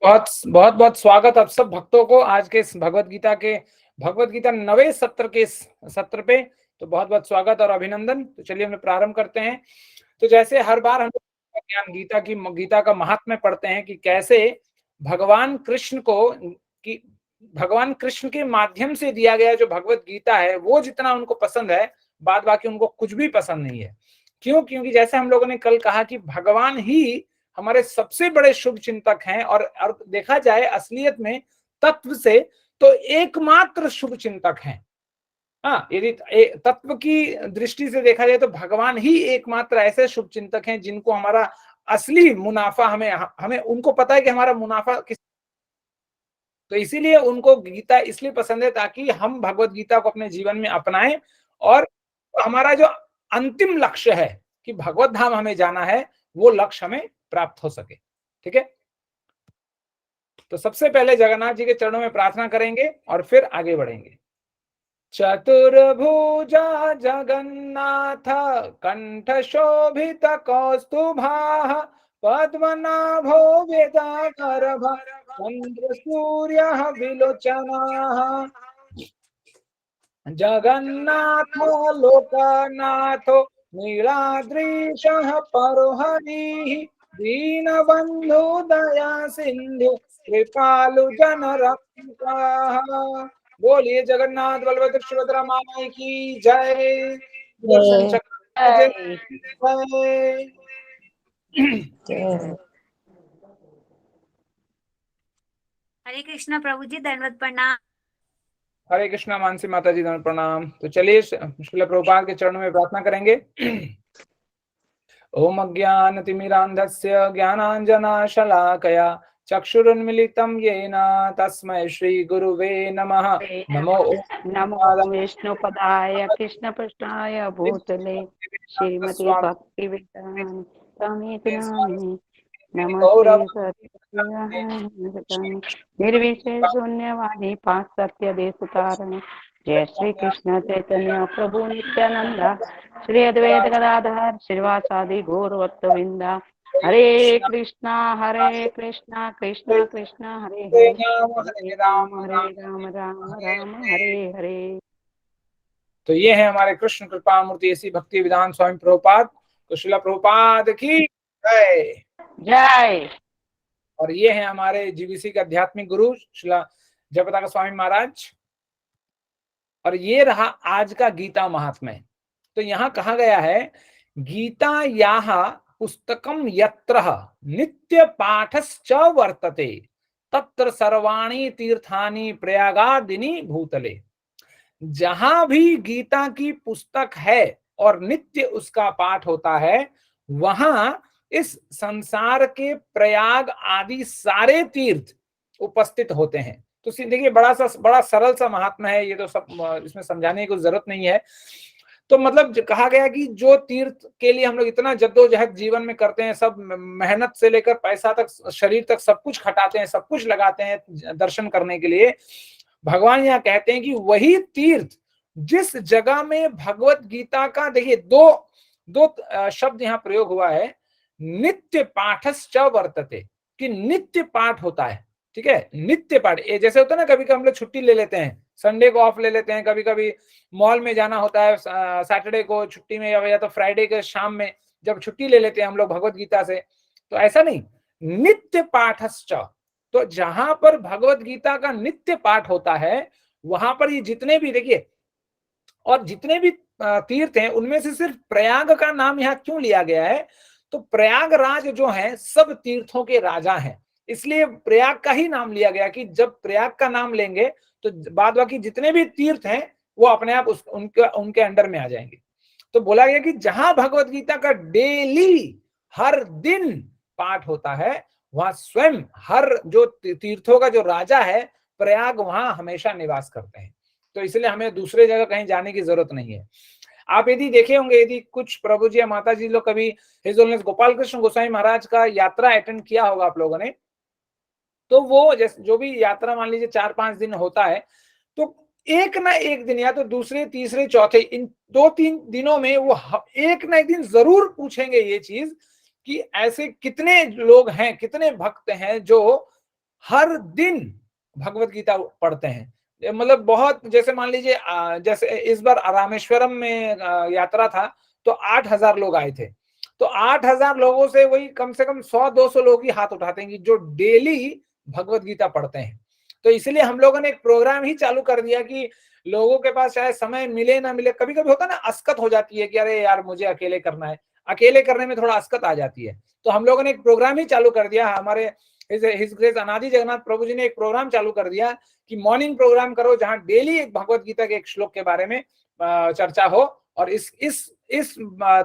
बहुत बहुत बहुत स्वागत आप सब भक्तों को आज के इस भगवत गीता 9वें सत्र के इस सत्र पे। तो बहुत बहुत स्वागत और अभिनंदन। तो चलिए हम प्रारंभ करते हैं। तो जैसे हर बार हम लोग ज्ञान गीता का महात्म्य पढ़ते हैं कि कैसे भगवान कृष्ण को कि भगवान कृष्ण के माध्यम से दिया गया जो भगवत गीता है वो जितना उनको पसंद है, बाद बाकी उनको कुछ भी पसंद नहीं है। क्यों? क्योंकि जैसे हम लोगों ने कल कहा कि भगवान ही हमारे सबसे बड़े शुभ चिंतक हैं और देखा जाए असलियत में तत्व से तो एकमात्र शुभ चिंतक हैं। हाँ, यदि तत्व की दृष्टि से देखा जाए तो भगवान ही एकमात्र ऐसे शुभ चिंतक हैं जिनको हमारा असली मुनाफा हमें हमें उनको पता है कि हमारा मुनाफा किस। तो इसीलिए उनको गीता इसलिए पसंद है ताकि हम भगवत गीता को अपने जीवन में अपनाएं और हमारा जो अंतिम लक्ष्य है कि भगवत धाम हमें जाना है वो लक्ष्य हमें प्राप्त हो सके। ठीक है, तो सबसे पहले जगन्नाथ जी के चरणों में प्रार्थना करेंगे और फिर आगे बढ़ेंगे। चतुर्भुजा जगन्नाथ कंठ शोभित कौस्तुभः पद्मनाभो वेदाधर चंद्र सूर्य विलोचनाः जगन्नाथो लोकनाथो नीलाद्रीशः परोहरिः दीनबन्धु दया सिंधु कृपालु जनरक्षकः। बोलिए जगन्नाथ बलभद्र सुभद्रा माता की जय। दर्शन चक्र जय जय। हरे कृष्णा प्रभु जी, दंडवत प्रणाम। हरे कृष्णा मानसी माता जी, दंडवत प्रणाम। तो चलिए श्रील प्रभुपाद के चरणों में प्रार्थना करेंगे। ओम अज्ञानतिमिरान्धस्य ज्ञानाञ्जनशलाकया चक्षुरुन्मिलितं येन तस्मै श्रीगुरुवे नमः। नमो नमो विष्णुपदाय कृष्णपृष्ठाय भूतले श्रीमती भक्ति वेदांत नामिने नमस्ते सत्यानि निर्विशेष शून्यवादी पांच सत्य देश तारणे जय श्री कृष्ण चैतन्य प्रभु नित्यानंद श्री अद्वैत गदाधर श्रीवासादि गौर भक्तवृंदा हरे कृष्णा कृष्णा कृष्णा हरे हरे हरे राम राम हरे हरे। तो ये है हमारे कृष्ण कृपा मूर्ति ऐसी भक्ति विधान स्वामी प्रभुपाद। तो श्रील प्रभुपाद की जय जय। और ये है हमारे जीबीसी के आध्यात्मिक गुरु श्रील जयपताका स्वामी महाराज। और ये रहा आज का गीता महात्म्य। तो यहाँ कहा गया है गीता याह पुस्तकम यत्र नित्य पाठश्च वर्तते तत्र सर्वाणि तीर्थानि प्रयागादिनी भूतले। जहां भी गीता की पुस्तक है और नित्य उसका पाठ होता है वहां इस संसार के प्रयाग आदि सारे तीर्थ उपस्थित होते हैं। तो देखिए बड़ा सरल सा महात्मा है ये, तो सब इसमें समझाने की कोई जरूरत नहीं है। तो मतलब कहा गया कि जो तीर्थ के लिए हम लोग इतना जद्दोजहद जीवन में करते हैं, सब मेहनत से लेकर पैसा तक शरीर तक सब कुछ खटाते हैं, सब कुछ लगाते हैं दर्शन करने के लिए, भगवान यहाँ कहते हैं कि वही तीर्थ जिस जगह में भगवत गीता का, देखिए दो शब्द यहाँ प्रयोग हुआ है, नित्य पाठश्च वर्तते, कि नित्य पाठ होता है। ठीक है, नित्य पाठ। ये जैसे होता है ना, कभी कभी हम लोग छुट्टी ले लेते हैं, संडे को ऑफ ले लेते हैं, कभी कभी मॉल में जाना होता है सैटरडे को छुट्टी में, या तो फ्राइडे के शाम में जब छुट्टी ले लेते हैं हम लोग भगवत गीता से। तो ऐसा नहीं, नित्य पाठश्च। तो जहां पर भगवत गीता का नित्य पाठ होता है वहां पर ये जितने भी, देखिए, और जितने भी तीर्थ हैं उनमें से सिर्फ प्रयाग का नाम यहाँ क्यों लिया गया है? तो प्रयागराज जो है सब तीर्थों के राजा हैं, इसलिए प्रयाग का ही नाम लिया गया कि जब प्रयाग का नाम लेंगे तो बाद बाकी जितने भी तीर्थ हैं वो अपने आप उनके अंडर में आ जाएंगे। तो बोला गया कि जहां भगवत गीता का डेली हर दिन पाठ होता है वहां स्वयं हर जो तीर्थों का जो राजा है प्रयाग वहां हमेशा निवास करते हैं। तो इसलिए हमें दूसरे जगह कहीं जाने की जरूरत नहीं है। आप यदि देखे होंगे, यदि कुछ प्रभु जी या माता जी लोग कभी हिज होलिनेस गोपाल कृष्ण गोसाई महाराज का यात्रा अटेंड किया होगा आप लोगों ने, तो वो जो भी यात्रा मान लीजिए 4-5 दिन होता है, तो एक ना एक दिन या तो दूसरे तीसरे चौथे इन 2-3 दिनों में वो एक ना एक दिन जरूर पूछेंगे ये चीज कि ऐसे कितने लोग हैं, कितने भक्त हैं जो हर दिन भगवत गीता पढ़ते हैं। मतलब बहुत, जैसे मान लीजिए जैसे इस बार रामेश्वरम में यात्रा था तो 8,000 लोग आए थे। तो 8,000 लोगों से वही कम से कम 100-200 लोग ही हाथ उठाते हैं जो डेली भगवत गीता पढ़ते हैं। तो इसलिए हम लोगों ने एक प्रोग्राम ही चालू कर दिया कि लोगों के पास चाहे समय मिले ना मिले, कभी कभी होता है ना, अस्कत हो जाती है कि अरे यार मुझे अकेले करना है, अकेले करने में थोड़ा अस्कत आ जाती है। तो हम लोगों ने एक प्रोग्राम ही चालू कर दिया, हमारे हिज ग्रेस अनादि जगन्नाथ प्रभु जी ने एक प्रोग्राम चालू कर दिया कि मॉर्निंग प्रोग्राम करो जहां डेली एक भगवत गीता के एक श्लोक के बारे में चर्चा हो। और इस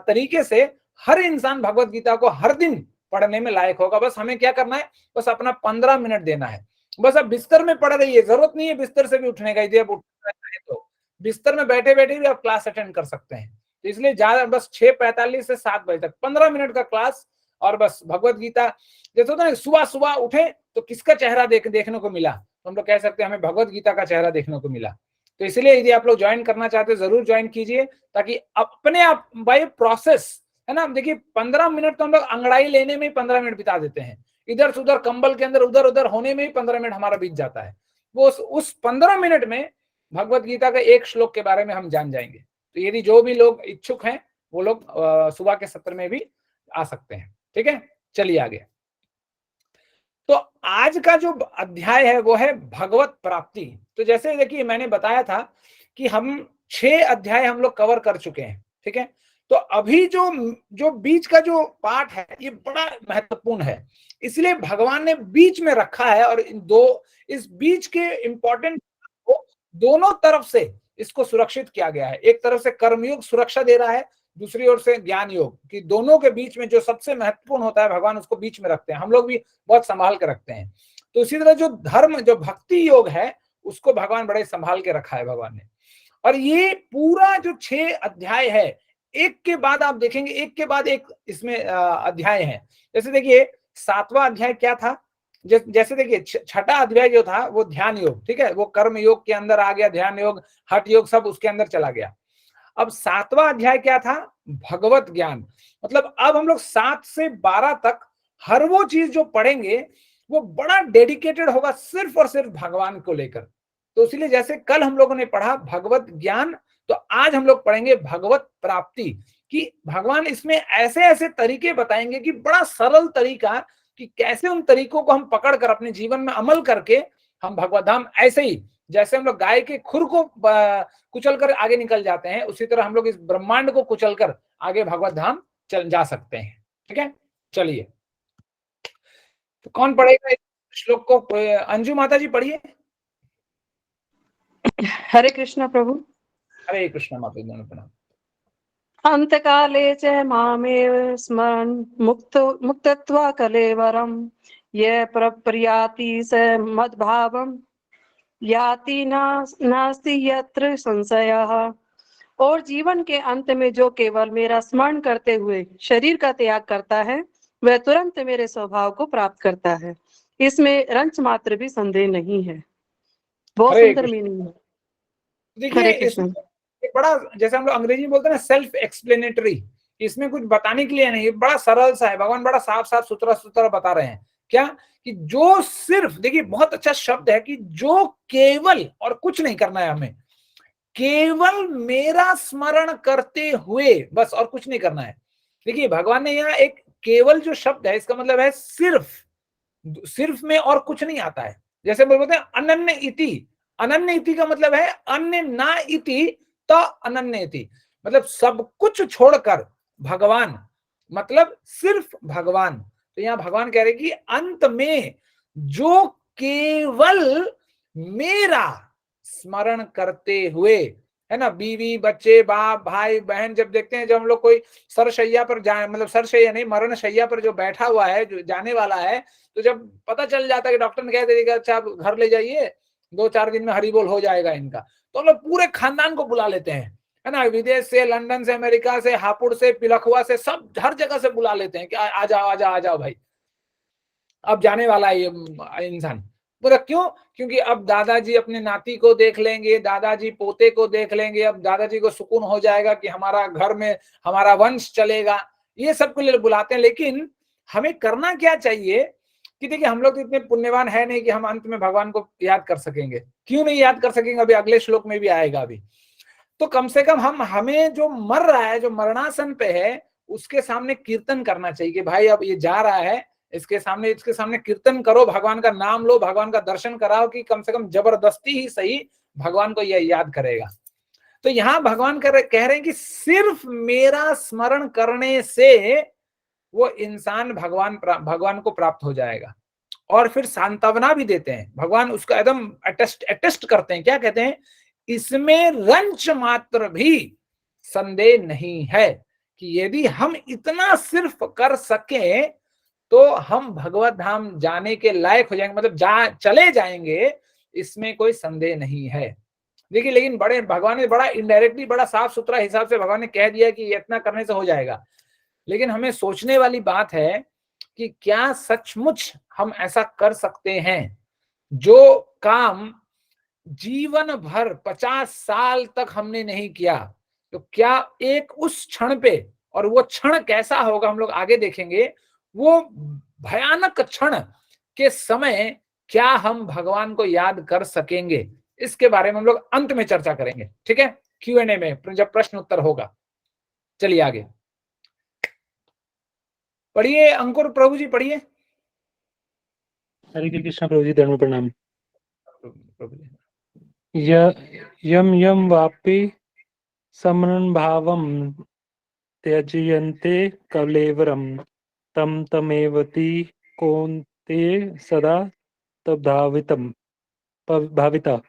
तरीके से हर इंसान भगवत गीता को हर दिन पढ़ने में लायक होगा। बस हमें क्या करना है, बस अपना 15 मिनट देना है। बस अब बिस्तर में पढ़ रही है, जरूरत नहीं है बिस्तर से भी उठने का, यदि तो बिस्तर में बैठे बैठे भी आप क्लास अटेंड कर सकते हैं। तो इसलिए ज्यादा, बस 6:45 से 7 बजे तक 15 मिनट का क्लास, और बस भगवत गीता। जैसे होता है सुबह सुबह उठे तो किसका चेहरा देखने को मिला, तो हम लोग कह सकते हैं हमें भगवत गीता का चेहरा देखने को मिला। तो इसलिए यदि आप लोग ज्वाइन करना चाहते हैं जरूर ज्वाइन कीजिए, ताकि अपने आप बाय प्रोसेस, है ना। देखिए 15 मिनट तो हम लोग अंगड़ाई लेने में ही 15 मिनट बिता देते हैं, इधर से उधर कंबल के अंदर उधर उधर होने में ही 15 मिनट हमारा बीत जाता है। वो उस 15 मिनट में भगवत गीता का एक श्लोक के बारे में हम जान जाएंगे। तो यदि जो भी लोग इच्छुक हैं वो लोग सुबह के सत्र में भी आ सकते हैं। ठीक है, चलिए आगे। तो आज का जो अध्याय है वो है भगवत प्राप्ति। तो जैसे देखिए मैंने बताया था कि हम 6 अध्याय हम लोग कवर कर चुके हैं। ठीक है, तो अभी जो बीच का जो पार्ट है ये बड़ा महत्वपूर्ण है, इसलिए भगवान ने बीच में रखा है। और इस बीच के इंपॉर्टेंट को दोनों तरफ से इसको सुरक्षित किया गया है। एक तरफ से कर्मयोग सुरक्षा दे रहा है, दूसरी ओर से ज्ञान योग, कि दोनों के बीच में जो सबसे महत्वपूर्ण होता है भगवान उसको बीच में रखते हैं। हम लोग भी बहुत संभाल के रखते हैं। तो इसी तरह जो धर्म, जो भक्ति योग है, उसको भगवान बड़े संभाल के रखा है भगवान ने। और ये पूरा जो 6 अध्याय है, एक के बाद आप देखेंगे एक के बाद एक इसमें अध्याय है। जैसे देखिए 7वां अध्याय क्या था, जैसे देखिए 6ठा अध्याय जो था वो ध्यान योग, ठीक है, वो कर्म योग के अंदर आ गया, ध्यान योग, हठ योग सब उसके अंदर चला गया। अब 7वां अध्याय क्या था, भगवत ज्ञान। मतलब अब हम लोग 7 से 12 तक हर वो चीज जो पढ़ेंगे वो बड़ा डेडिकेटेड होगा सिर्फ और सिर्फ भगवान को लेकर। तो इसलिए जैसे कल हम लोगों ने पढ़ा भगवत ज्ञान, तो आज हम लोग पढ़ेंगे भगवत प्राप्ति, कि भगवान इसमें ऐसे ऐसे तरीके बताएंगे कि बड़ा सरल तरीका, कि कैसे उन तरीकों को हम पकड़ कर अपने जीवन में अमल करके हम भगवत धाम, ऐसे ही जैसे हम लोग गाय के खुर को कुचल कर आगे निकल जाते हैं, उसी तरह हम लोग इस ब्रह्मांड को कुचल कर आगे भगवत धाम चल जा सकते हैं। ठीक है, चलिए तो कौन पढ़ेगा इस श्लोक को? अंजू माता जी पढ़िए। हरे कृष्ण प्रभु। हरे कृष्ण माता जी, प्रणाम। अंतकाले च मामेव स्मरन् मुक्तत्वा कलेवरं ये प्रयाति स मद्भावं याति नास्ति यत्र संशयः। और जीवन के अंत में जो केवल मेरा स्मरण करते हुए शरीर का त्याग करता है वह तुरंत मेरे स्वभाव को प्राप्त करता है, इसमें रंच मात्र भी संदेह नहीं है। बहुत सुंदर मीनिंग है। देखिए इसमें एक बड़ा, जैसे हम लोग अंग्रेजी में बोलते हैं ना, सेल्फ एक्सप्लेनेटरी, इसमें कुछ बताने के लिए नहीं, बड़ा सरल सा है। भगवान बड़ा साफ साफ सुथरा सुथरा बता रहे हैं क्या, कि जो सिर्फ, देखिए बहुत अच्छा शब्द है, कि जो केवल, और कुछ नहीं करना है हमें, केवल मेरा स्मरण करते हुए, बस, और कुछ नहीं करना है। देखिए भगवान ने यहाँ एक केवल जो शब्द है, इसका मतलब है सिर्फ में और कुछ नहीं आता है। जैसे बोलते हैं अनन्य इति, अनन्य इति का मतलब है अन्य ना इति तो अनन्य इति, मतलब सब कुछ छोड़कर भगवान, मतलब सिर्फ भगवान। तो यहाँ भगवान कह रहे कि अंत में जो केवल मेरा स्मरण करते हुए, है ना, बीवी बच्चे बाप भाई बहन, जब देखते हैं जब हम लोग कोई सरशैया पर जाए, मतलब सरशैया नहीं, मरण शैया पर जो बैठा हुआ है, जो जाने वाला है, तो जब पता चल जाता है कि डॉक्टर ने कह देगा अच्छा आप घर ले जाइए, 2-4 दिन में हरी बोल हो जाएगा इनका, तो हम लोग पूरे खानदान को बुला लेते हैं, है ना, विदेश से, लंदन से, अमेरिका से, हापुड़ से, पिलखुआ से, सब हर जगह से बुला लेते हैं कि आ जाओ आ जाओ आ जाओ भाई, अब जाने वाला है ये इंसान। बोला क्यों? क्योंकि अब दादाजी अपने नाती को देख लेंगे, दादाजी पोते को देख लेंगे, अब दादाजी को सुकून हो जाएगा कि हमारा घर में हमारा वंश चलेगा, ये सब के लिए बुलाते हैं। लेकिन हमें करना क्या चाहिए कि देखिए हम लोग तो इतने पुण्यवान है नहीं कि हम अंत में भगवान को याद कर सकेंगे। क्यों नहीं याद कर सकेंगे, अभी अगले श्लोक में भी आएगा अभी। तो कम से कम हमें जो मर रहा है, जो मरणासन पे है, उसके सामने कीर्तन करना चाहिए कि भाई अब ये जा रहा है, इसके सामने कीर्तन करो, भगवान का नाम लो, भगवान का दर्शन कराओ, कि कम से कम जबरदस्ती ही सही भगवान को यह याद करेगा। तो यहाँ भगवान कह रहे हैं कि सिर्फ मेरा स्मरण करने से वो इंसान भगवान को प्राप्त हो जाएगा। और फिर सांत्वना भी देते हैं, भगवान उसका एकदम अटेस्ट करते हैं। क्या कहते हैं? इसमें रंच मात्र भी संदेह नहीं है कि यदि हम इतना सिर्फ कर सके तो हम भगवत धाम जाने के लायक हो जाएंगे, मतलब चले जाएंगे, इसमें कोई संदेह नहीं है। देखिए, लेकिन बड़े भगवान ने बड़ा इनडायरेक्टली, बड़ा साफ सुथरा हिसाब से भगवान ने कह दिया कि इतना करने से हो जाएगा। लेकिन हमें सोचने वाली बात है कि क्या सचमुच हम ऐसा कर सकते हैं? जो काम जीवन भर 50 साल तक हमने नहीं किया, तो क्या एक उस क्षण पे, और वो क्षण कैसा होगा हम लोग आगे देखेंगे, वो भयानक क्षण के समय क्या हम भगवान को याद कर सकेंगे? इसके बारे में हम लोग अंत में चर्चा करेंगे, ठीक है, Q&A में, जब प्रश्न उत्तर होगा। चलिए आगे पढ़िए, अंकुर प्रभु जी पढ़िए। हरे कृष्ण प्रभु जी, धर्म प्रणाम। प्रभु जी। यम यम वापि समरण भावम त्यजयन्ते कलेवरम तम तमेवति कोन्ते सदा तद्भावितम भाविता।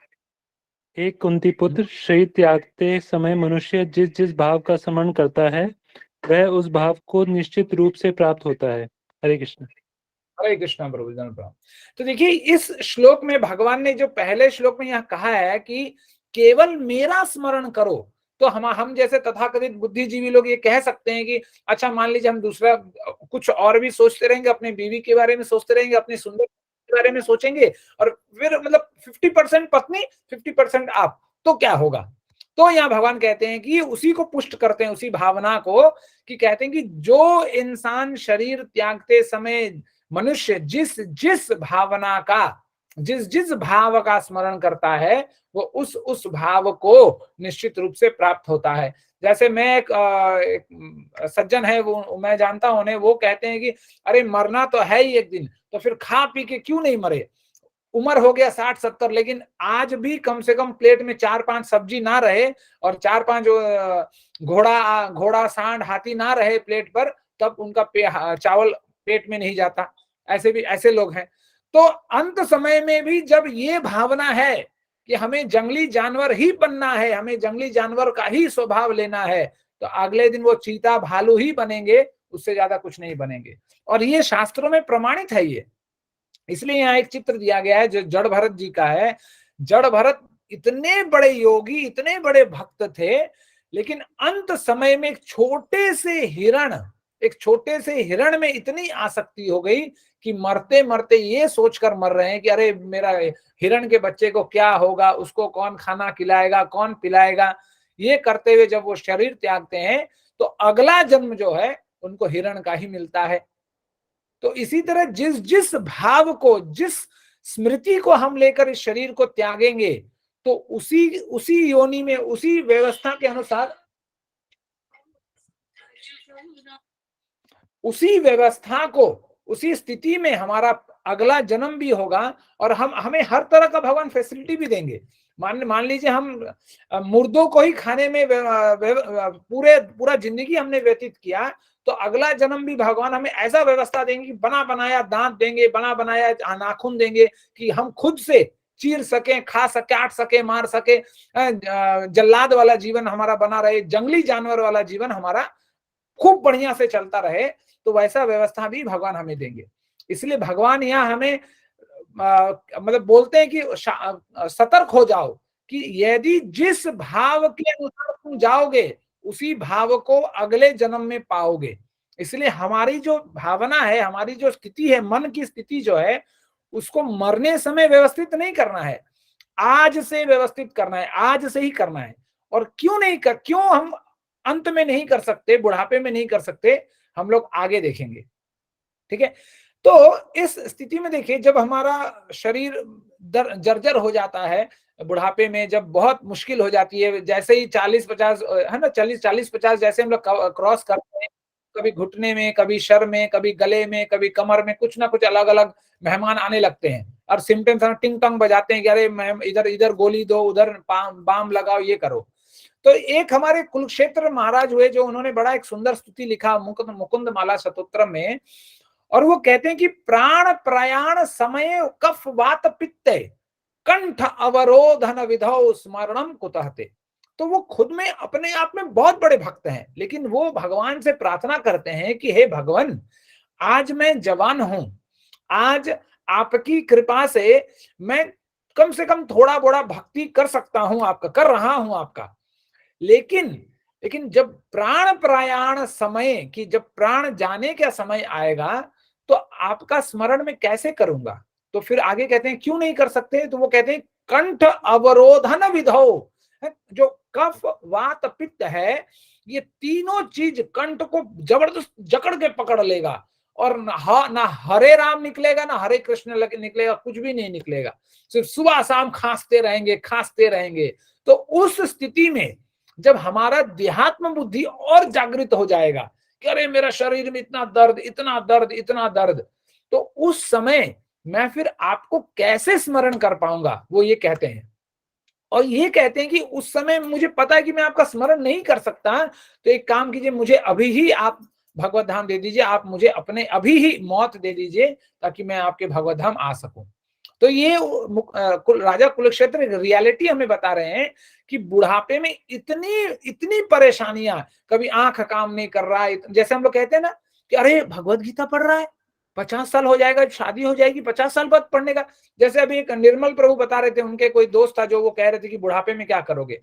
एक कुंती पुत्र, शरीर त्यागते समय मनुष्य जिस जिस भाव का स्मरण करता है वह उस भाव को निश्चित रूप से प्राप्त होता है। हरे कृष्ण। हरे कृष्णा प्रभु जी, प्रणाम। तो देखिए, इस श्लोक में भगवान ने जो पहले श्लोक में यहाँ कहा है कि केवल मेरा स्मरण करो, तो हम जैसे तथाकथित बुद्धिजीवी लोग ये कह सकते हैं कि अच्छा, मान लीजिए हम दूसरा कुछ और भी सोचते रहेंगे, अपनी बीवी के बारे में सोचते रहेंगे, अपनी सुंदर के बारे में सोचेंगे, और फिर मतलब 50% पत्नी 50% आप, तो क्या होगा? तो यहाँ भगवान कहते हैं कि उसी को पुष्ट करते हैं, उसी भावना को, कि कहते हैं कि जो इंसान शरीर त्यागते समय मनुष्य जिस जिस भावना का, जिस जिस भाव का स्मरण करता है, वो उस भाव को निश्चित रूप से प्राप्त होता है। जैसे मैं एक सज्जन है, वो मैं जानता हूं उन्हें, वो कहते हैं कि अरे मरना तो है ही एक दिन, तो फिर खा पी के क्यों नहीं मरे? उम्र हो गया 60-70, लेकिन आज भी कम से कम प्लेट में 4-5 सब्जी ना रहे, और 4-5 घोड़ा सांड हाथी ना रहे प्लेट पर, तब उनका चावल पेट में नहीं जाता। ऐसे लोग हैं। तो अंत समय में भी जब ये भावना है कि हमें जंगली जानवर ही बनना है, हमें जंगली जानवर का ही स्वभाव लेना है, तो अगले दिन वो चीता भालू ही बनेंगे, उससे ज्यादा कुछ नहीं बनेंगे। और ये शास्त्रों में प्रमाणित है ये। इसलिए यहाँ एक चित्र दिया गया है जो जड़ भरत जी का है। जड़ भरत इतने बड़े योगी, इतने बड़े भक्त थे, लेकिन अंत समय में एक छोटे से हिरण में इतनी आसक्ति हो गई कि मरते मरते ये सोचकर मर रहे हैं कि अरे मेरा हिरण के बच्चे को क्या होगा, उसको कौन खाना खिलाएगा, कौन पिलाएगा। ये करते हुए जब वो शरीर त्यागते हैं तो अगला जन्म जो है उनको हिरण का ही मिलता है। तो इसी तरह जिस जिस भाव को, जिस स्मृति को हम लेकर इस शरीर को त्यागेंगे, तो उसी योनि में, उसी व्यवस्था के अनुसार, उसी व्यवस्था को, उसी स्थिति में हमारा अगला जन्म भी होगा, और हमें हर तरह का भगवान फैसिलिटी भी देंगे। मान लीजिए हम मुर्दों को ही खाने में पूरा जिंदगी हमने व्यतीत किया, तो अगला जन्म भी भगवान हमें ऐसा व्यवस्था देंगे कि बना बनाया दांत देंगे, बना बनाया नाखून देंगे, कि हम खुद से चीर सके, खा सके, काट सके, मार सके। जल्लाद वाला जीवन हमारा बना रहे, जंगली जानवर वाला जीवन हमारा खूब बढ़िया से चलता रहे। तो वैसा व्यवस्था भी भगवान हमें देंगे। इसलिए भगवान यहाँ हमें मतलब बोलते हैं कि सतर्क हो जाओ, कि यदि जिस भाव के अनुसार तुम जाओगे, उसी भाव को अगले जन्म में पाओगे। इसलिए हमारी जो भावना है, हमारी जो स्थिति है, मन की स्थिति जो है, उसको मरने समय व्यवस्थित नहीं करना है, आज से व्यवस्थित करना है, आज से ही करना है। और क्यों हम अंत में नहीं कर सकते, बुढ़ापे में नहीं कर सकते, हम लोग आगे देखेंगे, ठीक है। तो इस स्थिति में देखिए, जब हमारा शरीर जर्जर हो जाता है बुढ़ापे में, जब बहुत मुश्किल हो जाती है, जैसे ही 40-50 है ना, 40-50 जैसे हम लोग क्रॉस करते हैं, कभी घुटने में, कभी सर में, कभी गले में, कभी कमर में, कुछ ना कुछ अलग अलग मेहमान आने लगते हैं और सिम्टम्स टिंग टंग बजाते हैं कि अरे इधर इधर गोली दो, उधर बाम लगाओ, ये करो। तो एक हमारे कुलक्षेत्र महाराज हुए, जो उन्होंने बड़ा एक सुंदर स्तुति लिखा मुकुंद माला शतोत्रम में, और वो कहते हैं कि प्राण प्रयाण समय कफ वात पित्त कंठ अवरोधन विधौ स्मरणम कुतहते। तो वो खुद में अपने आप में बहुत बड़े भक्त हैं, लेकिन वो भगवान से प्रार्थना करते हैं कि हे भगवान, आज मैं जवान हूं, आज आपकी कृपा से मैं कम से कम थोड़ा बड़ा भक्ति कर सकता हूं आपका, कर रहा हूं आपका, लेकिन जब प्राण प्रयाण समय की, जब प्राण जाने का समय आएगा तो आपका स्मरण में कैसे करूंगा। तो फिर आगे कहते हैं क्यों नहीं कर सकते, तो वो कहते हैं कंठ अवरोधन विधौ, जो कफ वात पित्त है, ये तीनों चीज कंठ को जबरदस्त जकड़ के पकड़ लेगा, और ना हरे राम निकलेगा, ना हरे कृष्ण निकलेगा, कुछ भी नहीं निकलेगा, सिर्फ सुबह शाम खांसते रहेंगे। तो उस स्थिति में जब हमारा देहात्म बुद्धि और जागृत हो जाएगा कि अरे मेरा शरीर में इतना दर्द, तो उस समय मैं फिर आपको कैसे स्मरण कर पाऊंगा, वो ये कहते हैं। और ये कहते हैं कि उस समय मुझे पता है कि मैं आपका स्मरण नहीं कर सकता, तो एक काम कीजिए, मुझे अभी ही आप भगवत धाम दे दीजिए, आप मुझे अपने अभी ही मौत दे दीजिए, ताकि मैं आपके भगवत धाम आ सकूं। तो ये राजा कुलक्षेत्र रियलिटी हमें बता रहे हैं कि बुढ़ापे में इतनी परेशानियां, कभी आंख काम नहीं कर रहा है, जैसे हम लोग कहते हैं ना कि अरे भगवत गीता पढ़ रहा है, 50 साल हो जाएगा, शादी हो जाएगी, 50 साल बाद पढ़ने का। जैसे अभी एक निर्मल प्रभु बता रहे थे, उनके कोई दोस्त था, जो वो कह रहे थे कि बुढ़ापे में क्या करोगे।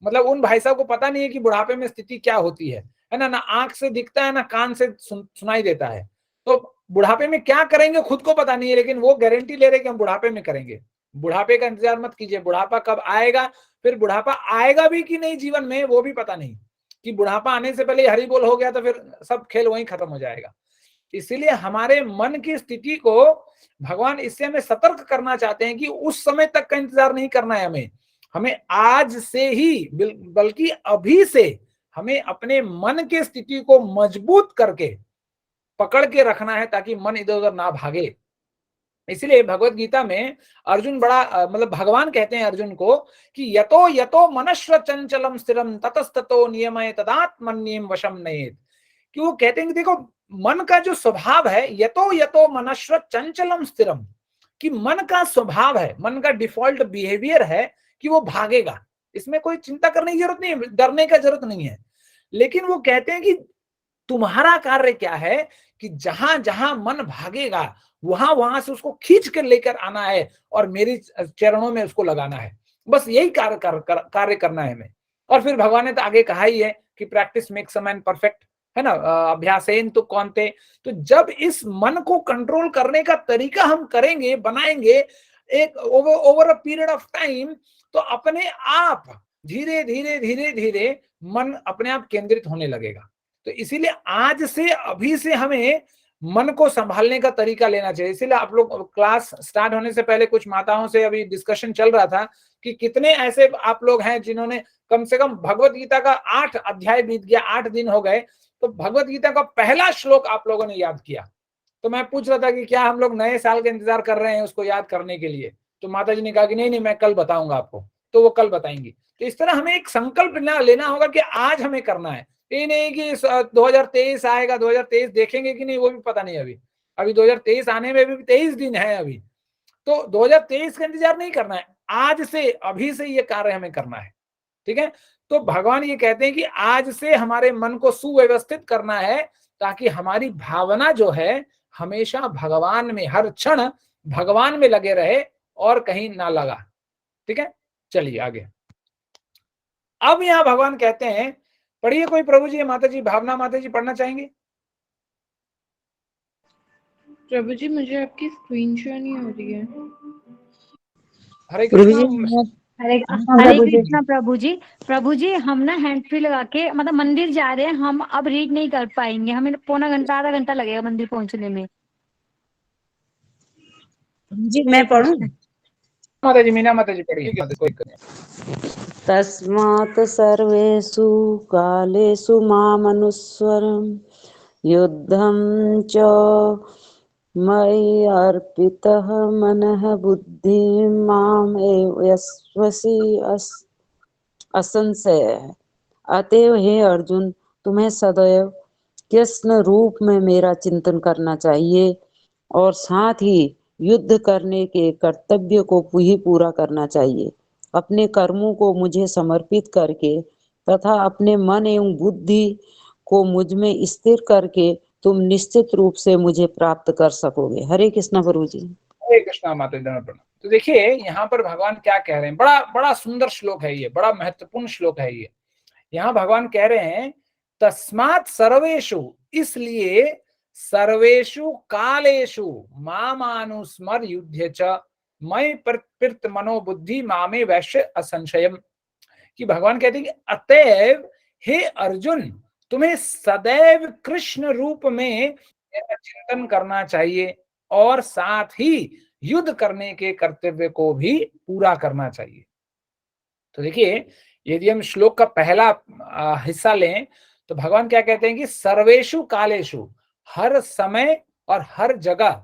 मतलब उन भाई साहब को पता नहीं है कि बुढ़ापे में स्थिति क्या होती है ना आंख से दिखता है, ना कान से सुनाई देता है। तो बुढ़ापे में क्या करेंगे खुद को पता नहीं है, लेकिन वो गारंटी ले रहे कि हम बुढ़ापे में करेंगे। बुढ़ापे का इंतजार मत कीजिए, बुढ़ापा कब आएगा, फिर बुढ़ापा आएगा भी कि नहीं जीवन में, वो भी पता नहीं। कि बुढ़ापा आने से पहले हरि बोल हो गया तो फिर सब खेल वहीं खत्म हो जाएगा। इसीलिए हमारे मन की स्थिति को भगवान इससे हमें सतर्क करना चाहते हैं कि उस समय तक का इंतजार नहीं करना है, हमें आज से ही, बल्कि अभी से हमें अपने मन के स्थिति को मजबूत करके पकड़ के रखना है, ताकि मन इधर उधर ना भागे। इसलिए भगवत गीता में अर्जुन बड़ा मतलब भगवान कहते हैं अर्जुन को कि यतो यतो मनश्व चंचलम स्थिरम ततस्ततो नियमय तदात्मन्यम वशम नयेत। कि वो कहते हैं कि देखो, मन का जो स्वभाव है, यतो यतो मनश्व चंचलम स्थिरम, कि मन का स्वभाव है, मन का डिफॉल्ट बिहेवियर है कि वो भागेगा। इसमें कोई चिंता करने की जरूरत नहीं है, डरने का जरूरत नहीं है। लेकिन वो कहते हैं कि तुम्हारा कार्य क्या है कि जहां जहां मन भागेगा वहां वहां से उसको खींच कर लेकर आना है और मेरी चरणों में उसको लगाना है। बस यही कार्य करना है हमें। और फिर भगवान ने तो आगे कहा ही है कि practice makes a man perfect, है ना, अभ्यासेन तु कौन्ते। तो जब इस मन को कंट्रोल करने का तरीका हम करेंगे, बनाएंगे एक over a period of time, तो अपने आप धीरे धीरे धीरे धीरे मन अपने आप केंद्रित होने लगेगा। तो इसीलिए आज से, अभी से हमें मन को संभालने का तरीका लेना चाहिए। इसीलिए आप लोग, क्लास स्टार्ट होने से पहले कुछ माताओं से अभी डिस्कशन चल रहा था कि कितने ऐसे आप लोग हैं जिन्होंने कम से कम भगवत गीता का 8 अध्याय बीत गया, 8 दिन हो गए, तो भगवत गीता का पहला श्लोक आप लोगों ने याद किया। तो मैं पूछ रहा था कि क्या हम लोग नए साल का इंतजार कर रहे हैं उसको याद करने के लिए। तो माता जी ने कहा कि नहीं मैं कल बताऊंगा आपको। तो वो कल बताएंगी। तो इस तरह हमें एक संकल्प लेना होगा कि आज हमें करना है। ये नहीं कि 2023 आएगा, 2023 देखेंगे कि नहीं वो भी पता नहीं। अभी 2023 आने में भी 23 दिन है अभी। तो 2023 का इंतजार नहीं करना है, आज से, अभी से ये कार्य हमें करना है। ठीक है। तो भगवान ये कहते हैं कि आज से हमारे मन को सुव्यवस्थित करना है, ताकि हमारी भावना जो है हमेशा भगवान में, हर क्षण भगवान में लगे रहे और कहीं ना लगा। ठीक है, चलिए आगे। अब यहां भगवान कहते हैं, पढ़िए कोई प्रभु जी, माता जी, भावना माता जी पढ़ना चाहेंगे? प्रभु जी मुझे आपकी स्क्रीन शेयर नहीं हो रही है। हरे कृष्णा। हरे कृष्णा प्रभु जी हम ना हैंड फ्री लगा के मतलब मंदिर जा रहे हैं, हम अब रीड नहीं कर पाएंगे, हमें पौना घंटा आधा घंटा लगेगा मंदिर पहुंचने में। जी मैं पढ़ूं? माता जी, मीना माता जी पढ़िए, कोई दिक्कत नहीं। तस्मात् सर्वेषु कालेषु मामनुस्मरन् युद्धं च मयि अर्पितः मनः बुद्धिं माम् एव यस्वसि असंशयः। अतएव हे अर्जुन, तुम्हें सदैव कृष्ण रूप में मेरा चिंतन करना चाहिए और साथ ही युद्ध करने के कर्तव्य को ही पूरा करना चाहिए। अपने कर्मों को मुझे समर्पित करके तथा अपने मन एवं बुद्धि को मुझ में स्थिर करके तुम निश्चित रूप से मुझे प्राप्त कर सकोगे। हरे कृष्णा प्रभु जी। हरे कृष्णा माता जी, प्रणाम। तो देखिए यहाँ पर भगवान क्या कह रहे हैं, बड़ा बड़ा सुंदर श्लोक है ये, बड़ा महत्वपूर्ण श्लोक है ये। यहाँ भगवान कह रहे हैं तस्मात् सर्वेषु, इसलिए सर्वेषु कालेषु मामानुस्मर युध्य च मयि प्रकृत मनोबुद्धि मामे वैश्य असंशयम। कि भगवान कहते हैं कि अतएव हे अर्जुन, तुम्हें सदैव कृष्ण रूप में मेरा चिंतन करना चाहिए और साथ ही युद्ध करने के कर्तव्य को भी पूरा करना चाहिए। तो देखिए, यदि हम श्लोक का पहला हिस्सा लें तो भगवान क्या कहते हैं कि सर्वेषु कालेषु, हर समय और हर जगह।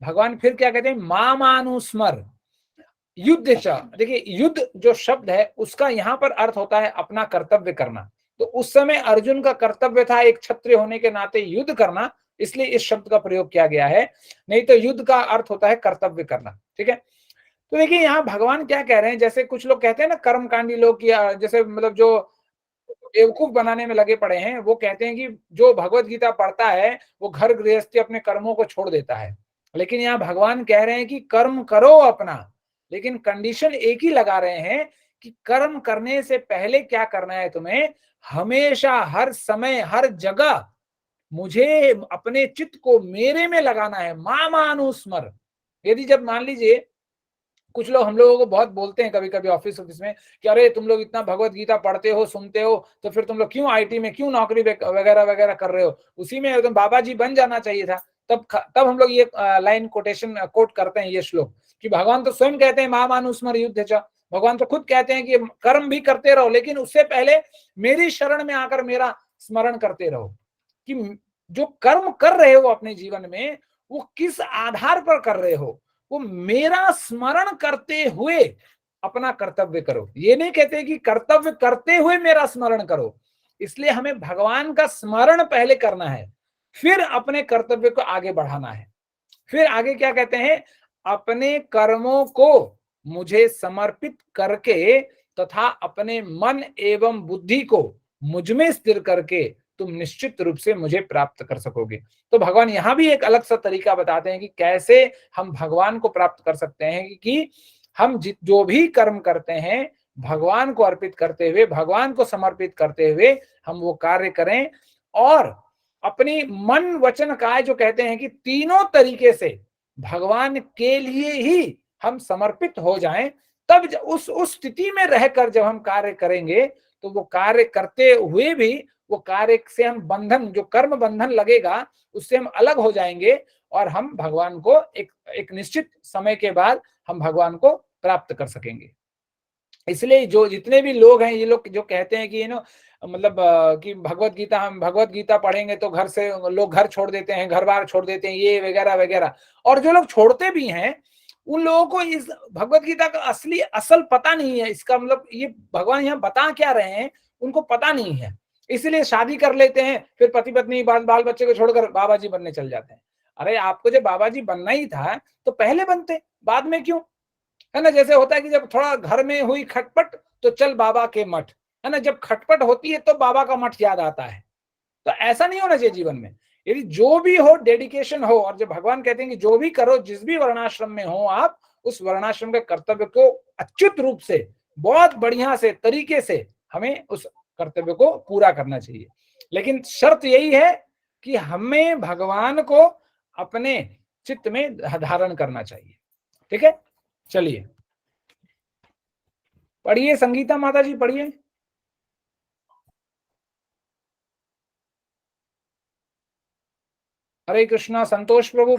भगवान फिर क्या कहते हैं, मामानुस्मर युद्ध च। देखिए, युद्ध जो शब्द है उसका यहाँ पर अर्थ होता है अपना कर्तव्य करना। तो उस समय अर्जुन का कर्तव्य था एक क्षत्रिय होने के नाते युद्ध करना, इसलिए इस शब्द का प्रयोग किया गया है, नहीं तो युद्ध का अर्थ होता है कर्तव्य करना। ठीक है, तो देखिए यहाँ भगवान क्या कह रहे हैं, जैसे कुछ लोग कहते हैं ना कर्मकांडी लोग, किया जैसे मतलब जो बेवकूफ बनाने में लगे पड़े हैं, वो कहते हैं कि जो भगवत गीता पढ़ता है वो घर गृहस्थी अपने कर्मों को छोड़ देता है। लेकिन यहाँ भगवान कह रहे हैं कि कर्म करो अपना, लेकिन कंडीशन एक ही लगा रहे हैं कि कर्म करने से पहले क्या करना है तुम्हें, हमेशा हर समय हर जगह मुझे अपने चित्त को मेरे में लगाना है, मामानुस्मर। यदि जब मान लीजिए कुछ लोग हम लोगों को बहुत बोलते हैं कभी कभी ऑफिस में कि अरे तुम लोग इतना भगवत गीता पढ़ते हो सुनते हो, तो फिर तुम लोग क्यों आईटी में क्यों नौकरी वगैरह वगैरह कर रहे हो, उसी में एकदम बाबा जी बन जाना चाहिए था। तब हम लोग ये लाइन कोट करते हैं ये श्लोक कि भगवान तो स्वयं कहते हैं मामानुस्मर युद्ध च। भगवान तो खुद कहते हैं कि कर्म भी करते रहो, लेकिन उससे पहले मेरी शरण में आकर मेरा स्मरण करते रहो। कि जो कर्म कर रहे हो अपने जीवन में वो किस आधार पर कर रहे हो, वो मेरा स्मरण करते हुए अपना कर्तव्य करो। ये नहीं कहते कि कर्तव्य करते हुए मेरा स्मरण करो, इसलिए हमें भगवान का स्मरण पहले करना है, फिर अपने कर्तव्य को आगे बढ़ाना है। फिर आगे क्या कहते हैं, अपने कर्मों को मुझे समर्पित करके तथा अपने मन एवं बुद्धि को मुझ में स्थिर करके तुम निश्चित रूप से मुझे प्राप्त कर सकोगे। तो भगवान यहां भी एक अलग सा तरीका बताते हैं कि कैसे हम भगवान को प्राप्त कर सकते हैं, कि हम जो भी कर्म करते हैं भगवान को अर्पित करते हुए, भगवान को समर्पित करते हुए हम वो कार्य करें, और अपनी मन वचन काय जो कहते हैं कि तीनों तरीके से भगवान के लिए ही हम समर्पित हो जाएं। तब उस स्थिति में रहकर जब हम कार्य करेंगे तो वो कार्य करते हुए भी वो कार्य से हम बंधन, जो कर्म बंधन लगेगा उससे हम अलग हो जाएंगे, और हम भगवान को एक निश्चित समय के बाद हम भगवान को प्राप्त कर सकेंगे। इसलिए जो जितने भी लोग हैं, ये लोग जो कहते हैं कि मतलब कि भगवत गीता, हम भगवत गीता पढ़ेंगे तो घर से लोग घर छोड़ देते हैं, घर बार छोड़ देते हैं, ये वगैरह वगैरह, और जो लोग छोड़ते भी हैं उन लोगों को इस भगवत गीता का असल पता नहीं है। इसका मतलब ये भगवान यहाँ बता क्या रहे हैं उनको पता नहीं है, इसलिए शादी कर लेते हैं, फिर पति पत्नी बाल बच्चे को छोड़कर बाबा जी बनने चल जाते हैं। अरे आपको जब बाबा जी बनना ही था तो पहले बनते, बाद में क्यों? है ना, जैसे होता है कि जब थोड़ा घर में हुई खटपट तो चल बाबा के मठ, है ना, जब खटपट होती है तो बाबा का मठ याद आता है। तो ऐसा नहीं होना चाहिए जीवन में। यदि जो भी हो डेडिकेशन हो, और जब भगवान कहते हैं कि जो भी करो, जिस भी वर्णाश्रम में हो आप, उस वर्णाश्रम के कर्तव्य को अच्युत रूप से बहुत बढ़िया से तरीके से हमें उस कर्तव्य को पूरा करना चाहिए। लेकिन शर्त यही है कि हमें भगवान को अपने चित्त में धारण करना चाहिए। ठीक है, चलिए पढ़िए संगीता माता जी, पढ़िए। हरे कृष्णा। संतोष प्रभु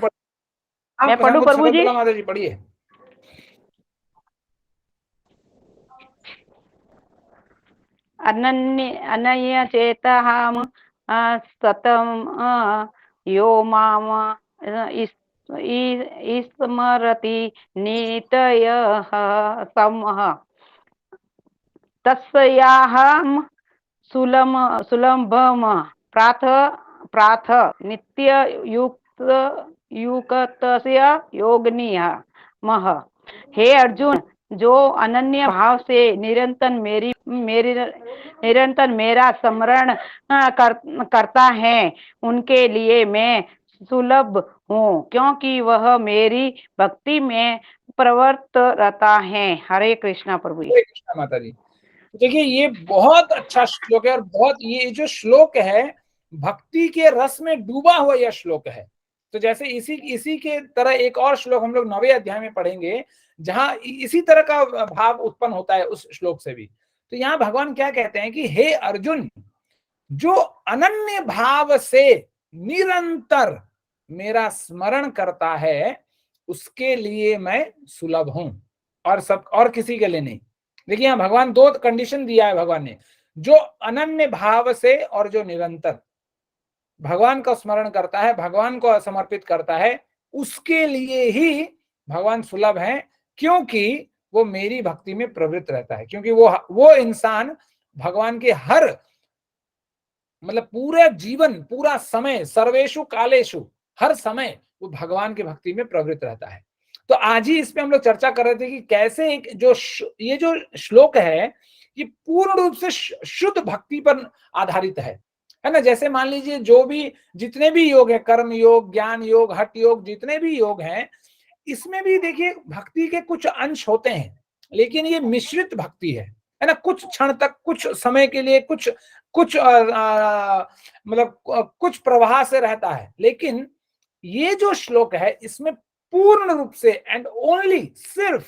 मैं पढ़ूं प्रभु जी? माता जी पढ़िए। अनन्य चेतहाम सतम यो माम स्मरति नीतयः समः तस्याहं सुलभम प्राथ नित्य युक्तस्य योगनीय मह। हे अर्जुन, जो अनन्य भाव से निरंतर मेरा स्मरण करता है, उनके लिए मैं सुलभ हूँ, क्योंकि वह मेरी भक्ति में प्रवृत्त रहता है। हरे कृष्णा प्रभु जी। हरे कृष्णा माता जी। देखिए ये बहुत अच्छा श्लोक है, और बहुत ये जो श्लोक है भक्ति के रस में डूबा हुआ यह श्लोक है। तो जैसे इसी के तरह एक और श्लोक हम लोग 9वें अध्याय में पढ़ेंगे, जहां इसी तरह का भाव उत्पन्न होता है उस श्लोक से भी। तो यहाँ भगवान क्या कहते हैं कि हे अर्जुन, जो अनन्य भाव से निरंतर मेरा स्मरण करता है, उसके लिए मैं सुलभ हूं, और किसी के लिए नहीं। देखिए यहाँ भगवान दो कंडीशन दिया है भगवान ने, जो अनन्य भाव से और जो निरंतर भगवान का स्मरण करता है, भगवान को समर्पित करता है, उसके लिए ही भगवान सुलभ है, क्योंकि वो मेरी भक्ति में प्रवृत्त रहता है। क्योंकि वो इंसान भगवान के हर मतलब पूरा जीवन, पूरा समय, सर्वेशु कालेशु, हर समय वो भगवान की भक्ति में प्रवृत्त रहता है। तो आज ही इस पे हम लोग चर्चा कर रहे थे कि कैसे ये जो श्लोक है ये पूर्ण रूप से शुद्ध भक्ति पर आधारित है ना। जैसे मान लीजिए जो भी जितने भी योग है, कर्म योग, ज्ञान योग, हठ योग, जितने भी योग हैं, इसमें भी देखिए भक्ति के कुछ अंश होते हैं, लेकिन ये मिश्रित भक्ति है ना। कुछ क्षण तक, कुछ समय के लिए, कुछ मतलब कुछ प्रवाह से रहता है। लेकिन ये जो श्लोक है इसमें पूर्ण रूप से एंड ओनली सिर्फ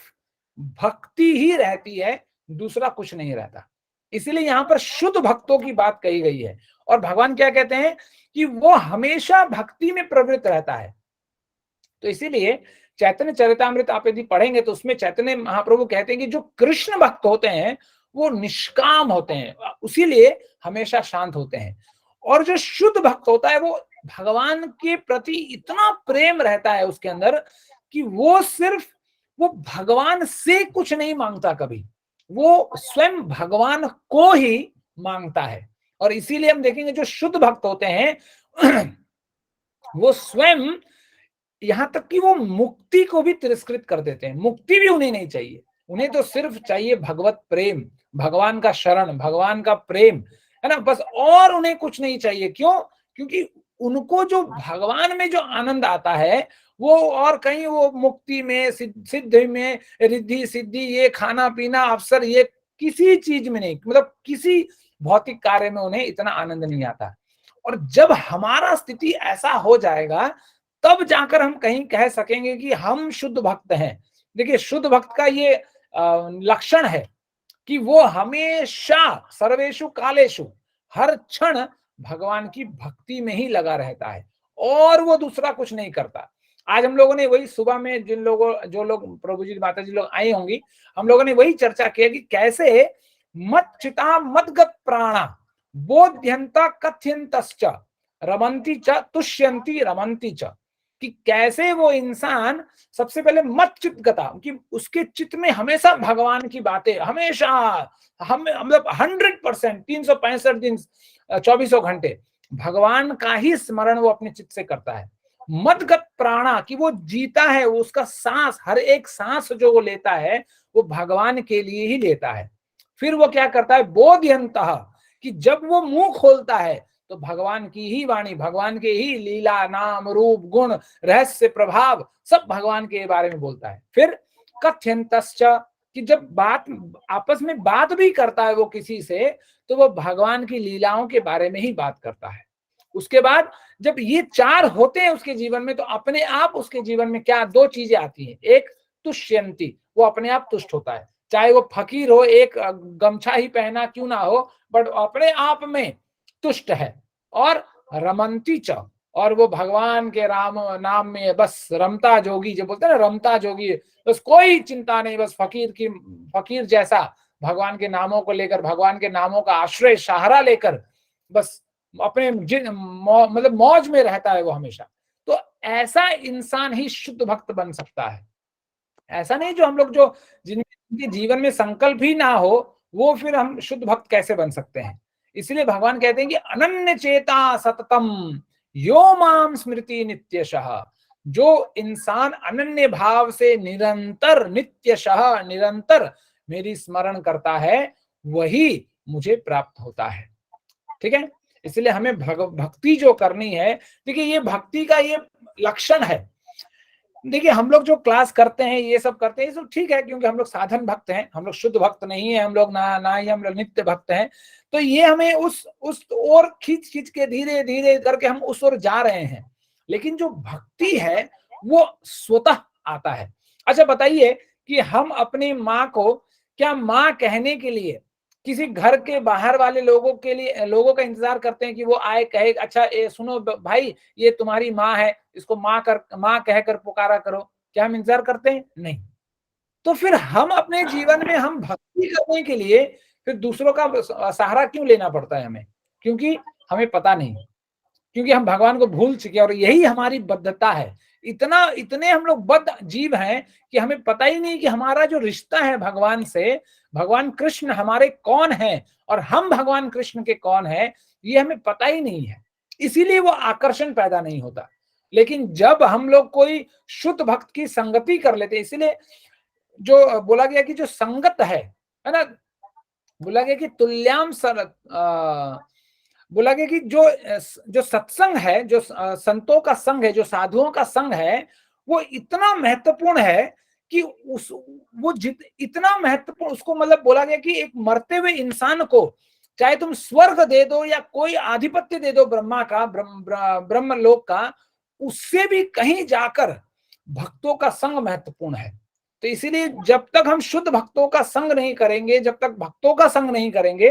भक्ति ही रहती है, दूसरा कुछ नहीं रहता। इसीलिए यहाँ पर शुद्ध भक्तों की बात कही गई है। और भगवान क्या कहते हैं कि वो हमेशा भक्ति में प्रवृत्त रहता है। तो इसीलिए चैतन्य चरितामृत आप यदि पढ़ेंगे तो उसमें चैतन्य महाप्रभु कहते हैं कि जो कृष्ण भक्त होते हैं वो निष्काम होते हैं, उसीलिए हमेशा शांत होते हैं। और जो शुद्ध भक्त होता है वो भगवान के प्रति इतना प्रेम रहता है उसके अंदर कि वो सिर्फ वो भगवान से कुछ नहीं मांगता, कभी वो स्वयं भगवान को ही मांगता है। और इसीलिए हम देखेंगे जो शुद्ध भक्त होते हैं वो स्वयं यहां तक कि वो मुक्ति को भी तिरस्कृत कर देते हैं। मुक्ति भी उन्हें नहीं चाहिए, उन्हें तो सिर्फ चाहिए भगवत प्रेम, भगवान का शरण, भगवान का प्रेम, है ना, बस। और उन्हें कुछ नहीं चाहिए। क्यों? क्योंकि उनको जो भगवान में जो आनंद आता है वो और कहीं वो मुक्ति में, सिद्धि में, रिद्धि सिद्धि, ये खाना पीना अवसर, ये किसी चीज में नहीं, मतलब किसी भौतिक कार्य में उन्हें इतना आनंद नहीं आता। और जब हमारा स्थिति ऐसा हो जाएगा तब जाकर हम कहीं कह सकेंगे कि हम शुद्ध भक्त हैं। देखिए शुद्ध भक्त का ये लक्षण है कि वो हमेशा सर्वेशु कालेशु, हर क्षण भगवान की भक्ति में ही लगा रहता है और वो दूसरा कुछ नहीं करता। आज हम लोगों ने वही सुबह में जो लोग प्रभु जी माता जी लोग आई होंगी, हम लोगों ने वही चर्चा किया कि कैसे मत चिता मदगत प्राणा बोध्यंता कथ्यंतश्च रमन्ति च तुष्यन्ति रमन्ति च, कि कैसे वो इंसान सबसे पहले मत चित्त गता, कि उसके चित्त में हमेशा भगवान की बातें, हमेशा हम मतलब 100% 365 दिन 24 घंटे भगवान का ही स्मरण वो अपने चित्त से करता है। मदगत प्राणा, कि वो जीता है, वो उसका सांस, हर एक सांस जो वो लेता है वो भगवान के लिए ही लेता है। फिर वो क्या करता है, बोध्यंतः, कि जब वो मुंह खोलता है तो भगवान की ही वाणी, भगवान के ही लीला, नाम, रूप, गुण, रहस्य, प्रभाव सब भगवान के बारे में बोलता है। फिर कथ्यंतश्च, कि जब बात आपस में बात भी करता है वो किसी से, तो वो भगवान की लीलाओं के बारे में ही बात करता है। उसके बाद जब ये चार होते हैं उसके जीवन में, तो अपने आप उसके जीवन में क्या दो चीजें आती हैं। एक तुष्यंती, वो अपने आप तुष्ट होता है, चाहे वो फकीर हो, एक गमछा ही पहना क्यों ना हो, बट अपने आप में तुष्ट है। और रमन्ति च, और वो भगवान के नाम में बस रमता जोगी, जो बोलते हैं ना रमता जोगी, बस कोई चिंता नहीं, बस फकीर जैसा भगवान के नामों को लेकर, भगवान के नामों का आश्रय सहारा लेकर बस अपने मतलब मौज में रहता है वो हमेशा। तो ऐसा इंसान ही शुद्ध भक्त बन सकता है। ऐसा नहीं जो हम लोग जो जिनके जीवन में संकल्प ही ना हो, वो फिर हम शुद्ध भक्त कैसे बन सकते हैं। इसलिए भगवान कहते हैं कि अनन्य चेता सततम यो माम स्मृति नित्यशः, जो इंसान अनन्य भाव से निरंतर नित्यशः निरंतर मेरी स्मरण करता है, वही मुझे प्राप्त होता है। ठीक है, इसलिए हमें भक्ति जो करनी है, देखिए ये भक्ति का ये लक्षण है। देखिए हम लोग जो क्लास करते हैं, ये सब करते हैं, ये सब ठीक है, क्योंकि हम लोग साधन भक्त हैं, हम लोग शुद्ध भक्त नहीं है, हम लोग ना ही हम लोग नित्य भक्त हैं। तो ये हमें उस ओर खींच के धीरे धीरे करके हम उस ओर जा रहे हैं। लेकिन जो भक्ति है वो स्वतः आता है। अच्छा बताइए कि हम अपनी माँ को क्या माँ कहने के लिए किसी घर के बाहर वाले लोगों का इंतजार करते हैं कि वो आए कहे अच्छा सुनो भाई ये तुम्हारी माँ है, इसको माँ कहकर पुकारा करो? क्या हम इंतजार करते हैं? नहीं। तो फिर हम अपने जीवन में हम भक्ति करने के लिए फिर दूसरों का सहारा क्यों लेना पड़ता है हमें? क्योंकि हमें पता नहीं, क्योंकि हम भगवान को भूल चुके, और यही हमारी बद्धता है। इतने हम लोग बद्ध जीव हैं कि हमें पता ही नहीं कि हमारा जो रिश्ता है भगवान से, भगवान कृष्ण हमारे कौन है और हम भगवान कृष्ण के कौन है, ये हमें पता ही नहीं है। इसीलिए वो आकर्षण पैदा नहीं होता। लेकिन जब हम लोग कोई शुद्ध भक्त की संगति कर लेते, इसीलिए जो बोला गया कि जो संगत है ना, बोला गया कि तुल्याम बोला गया कि जो सत्संग है, जो संतों का संग है, जो साधुओं का संग है, वो इतना महत्वपूर्ण है कि इतना महत्वपूर्ण, उसको मतलब बोला गया कि एक मरते हुए इंसान को चाहे तुम स्वर्ग दे दो या कोई आधिपत्य दे दो ब्रह्मा का, ब्रह्म लोक का, उससे भी कहीं जाकर भक्तों का संग महत्वपूर्ण है। तो इसीलिए जब तक हम शुद्ध भक्तों का संग नहीं करेंगे, जब तक भक्तों का संग नहीं करेंगे,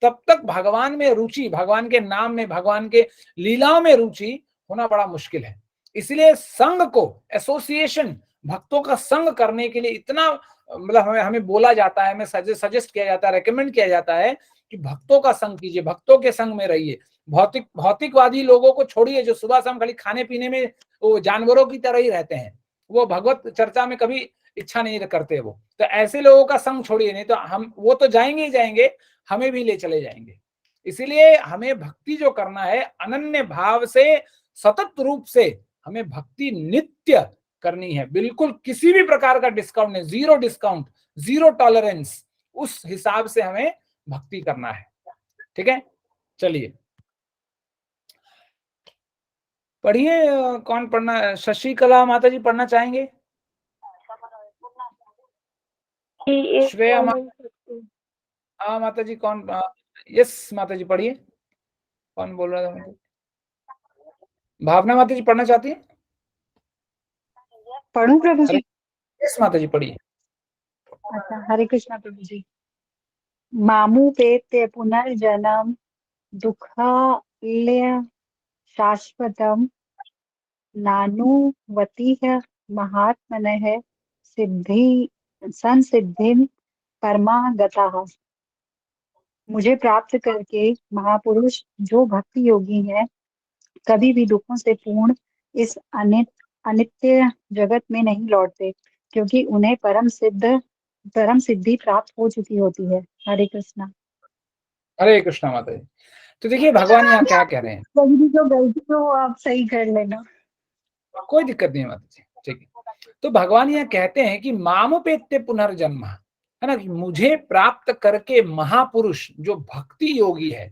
तब तक भगवान में रुचि, भगवान के नाम में, भगवान के लीलाओं में रुचि होना बड़ा मुश्किल है। इसलिए संघ को, एसोसिएशन, भक्तों का संग करने के लिए इतना मतलब हमें बोला जाता है, हमें सजेस्ट किया जाता है, रेकमेंड किया जाता है कि भक्तों का संग कीजिए, भक्तों के संग में रहिए। भौतिकवादी लोगों को छोड़िए, जो सुबह शाम खाली खाने पीने में वो जानवरों की तरह ही रहते हैं, वो भगवत चर्चा में कभी इच्छा नहीं करते वो। तो ऐसे लोगों का संग छोड़िए, नहीं तो वो तो जाएंगे ही जाएंगे, हमें भी ले चले जाएंगे। इसीलिए हमें भक्ति जो करना है, अनन्य भाव से, सतत रूप से हमें भक्ति नित्य करनी है। बिल्कुल किसी भी प्रकार का डिस्काउंट नहीं, जीरो डिस्काउंट, जीरो टॉलरेंस, उस हिसाब से हमें भक्ति करना है। ठीक है, चलिए पढ़िए। कौन पढ़ना? शशिकला माता जी पढ़ना चाहेंगे? श्रेया माता जी कौन? यस माता जी पढ़िए। कौन बोल रहा था? भावना माता जी पढ़ना चाहती है? पढ़ूं प्रभु जी? यस माता जी पढ़िए। अच्छा, हरे कृष्णा प्रभु जी। मामुपेत्य पुनर्जन्म दुःखालय शाश्वतम नानुवतिः महात्मनः संसिद्धिं परमागताः। मुझे प्राप्त करके महापुरुष जो भक्ति योगी हैं, कभी भी दुखों से पूर्ण इस अनित्य जगत में नहीं लौटते, क्योंकि उन्हें परम सिद्धि प्राप्त हो चुकी होती है। हरे कृष्णा। हरे कृष्णा माता जी। तो देखिए भगवान यहाँ क्या कह रहे हैं। जो गलती हो आप सही कर लेना, कोई दिक्कत नहीं है माता जी, ठीक है। तो भगवान यहाँ कहते हैं कि मामुपेत्य पुनर्जन्म, है ना, कि मुझे प्राप्त करके महापुरुष जो भक्ति योगी है।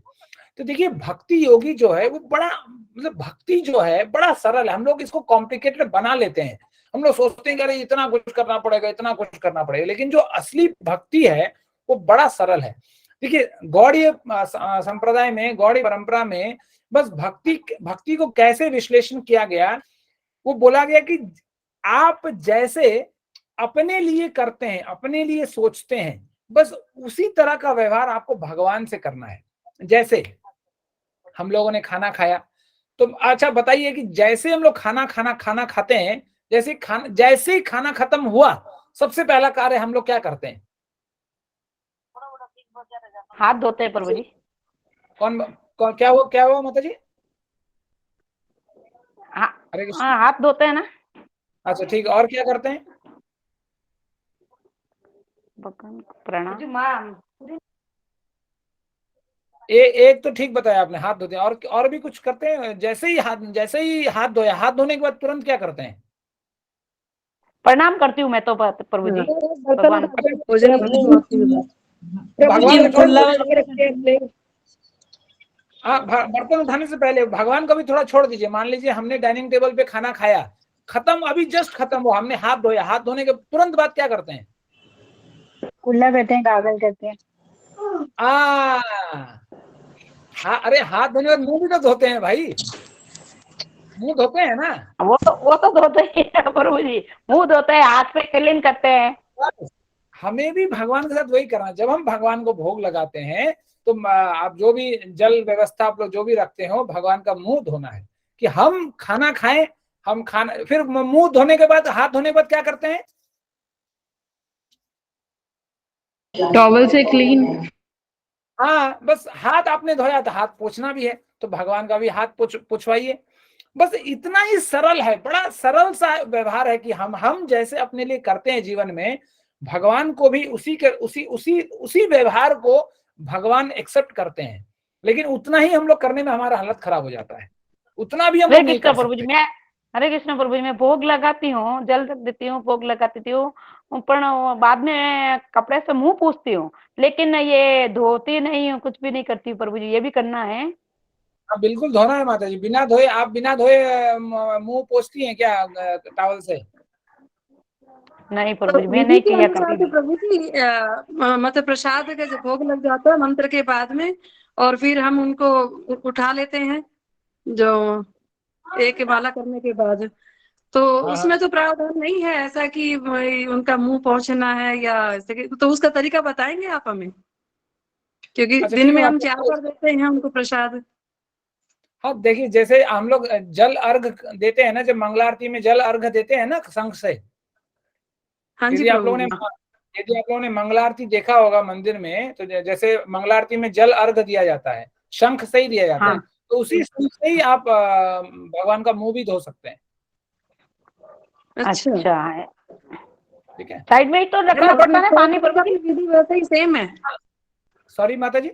तो देखिए भक्ति योगी जो है वो बड़ा, मतलब भक्ति जो है बड़ा सरल है। हम लोग इसको कॉम्प्लिकेटेड बना लेते हैं। हम लोग सोचते हैं कि अरे इतना कुछ करना पड़ेगा, इतना कुछ करना पड़ेगा, लेकिन जो असली भक्ति है वो बड़ा सरल है। देखिए गौड़ीय संप्रदाय में, गौड़ीय परंपरा में बस भक्ति को कैसे विश्लेषण किया गया, वो बोला गया कि आप जैसे अपने लिए करते हैं, अपने लिए सोचते हैं, बस उसी तरह का व्यवहार आपको भगवान से करना है। जैसे हम लोगों ने खाना खाया तो अच्छा बताइए कि जैसे हम लोग खाना खाते हैं, जैसे ही खाना खत्म हुआ, सबसे पहला कार्य हम लोग क्या करते हैं? हाथ धोते हैं प्रभु जी। क्या हुआ माता जी? हरे कृष्ण। हाँ, हाथ धोते हैं ना। अच्छा ठीक, और क्या करते हैं? भगवान को प्रणाम। एक तो ठीक बताया आपने, हाथ धोते हैं, और भी कुछ करते हैं? जैसे ही हाथ धोया, हाथ धोने के बाद तुरंत क्या करते हैं? प्रणाम करती हूँ मैं तो प्रभु जी बर्तन भगवान उठा के भोजन होती है। भगवान को खुला रखते हैं। हाँ, बर्तन उठाने से पहले भगवान को भी थोड़ा छोड़ दीजिए। मान लीजिए हमने डाइनिंग टेबल पे खाना खाया, खत्म, अभी जस्ट खत्म हुआ, हमने हाथ धोया, हाथ धोने के तुरंत बाद क्या करते हैं? कुल्ला करते हैं, गागल करते हैं। अरे हाथ धोने के बाद मुंह भी तो धोते हैं भाई, मुंह धोते हैं ना। वो तो धोते ही है प्रभु जी, मुंह धोते हैं, हाथ पे क्लीन करते हैं। हमें भी भगवान के साथ वही करना। जब हम भगवान को भोग लगाते हैं तो आप जो भी जल व्यवस्था आप लोग जो भी रखते हो, भगवान का मुंह धोना है कि हम खाना खाएं। हम खाना, फिर मुंह धोने के बाद, हाथ धोने के बाद क्या करते हैं? टॉवल से क्लीन। हाँ, बस हाथ आपने धोया तो हाथ पोंछना भी है, तो भगवान का भी हाथ पोंछवाइए। बस इतना ही सरल है, बड़ा सरल सा व्यवहार है कि हम जैसे अपने लिए करते हैं जीवन में, भगवान को भी उसी व्यवहार को भगवान एक्सेप्ट करते हैं। लेकिन उतना ही हम लोग करने में हमारा हालत खराब हो जाता है, उतना भी हम लोग नहीं कर प्रभु जी, सकते। मैं हरे कृष्ण प्रभु जी, मैं भोग लगाती हूँ, जल रख देती हूँ, भोग लगाती हूँ, पर बाद में कपड़े से मुंह पूछती हूँ, लेकिन ये धोती नहीं हूँ, कुछ भी नहीं करती हूँ प्रभु जी। ये भी करना है? हाँ बिल्कुल धोना है माता जी। आप बिना धोए मुंह पोंछती हैं क्या टॉवल से? नहीं तो प्रभु जी, मैं विधि नहीं के किया अनुसार कभी तो भी। प्रभु जी मतलब प्रसाद का जो भोग लग जाता है मंत्र के बाद में, और फिर हम उनको उठा लेते हैं जो एक माला करने के बाद। तो हाँ हाँ। उसमें तो प्रावधान नहीं है ऐसा कि भाई उनका मुंह पहुंचना है या ऐसे तो उसका तरीका बताएंगे आप हमें, क्योंकि अच्छा दिन ठीक है में हम माता 4 जी। बार देते हैं उनको प्रसाद। हाँ देखिए, जैसे हम लोग जल अर्घ देते हैं ना, जब मंगला आरती में जल अर्घ देते हैं ना शंख से, हाँ जी यदि आप प्रभु लोगों ने जी। यदि आप लोगों ने मंगला आरती देखा होगा मंदिर में, तो जैसे मंगला आरती में जल अर्घ दिया जाता है, शंख से ही दिया जाता है, हाँ, तो उसी शंख से ही आप भगवान का मुंह भी धो सकते हैं। अच्छा, अच्छा है, ठीक है, साइड में ही तो रखना मतलब पड़ता है पानी पोंछने प्रभु का जी। भी विधि वैसे ही सेम है। सॉरी माता जी।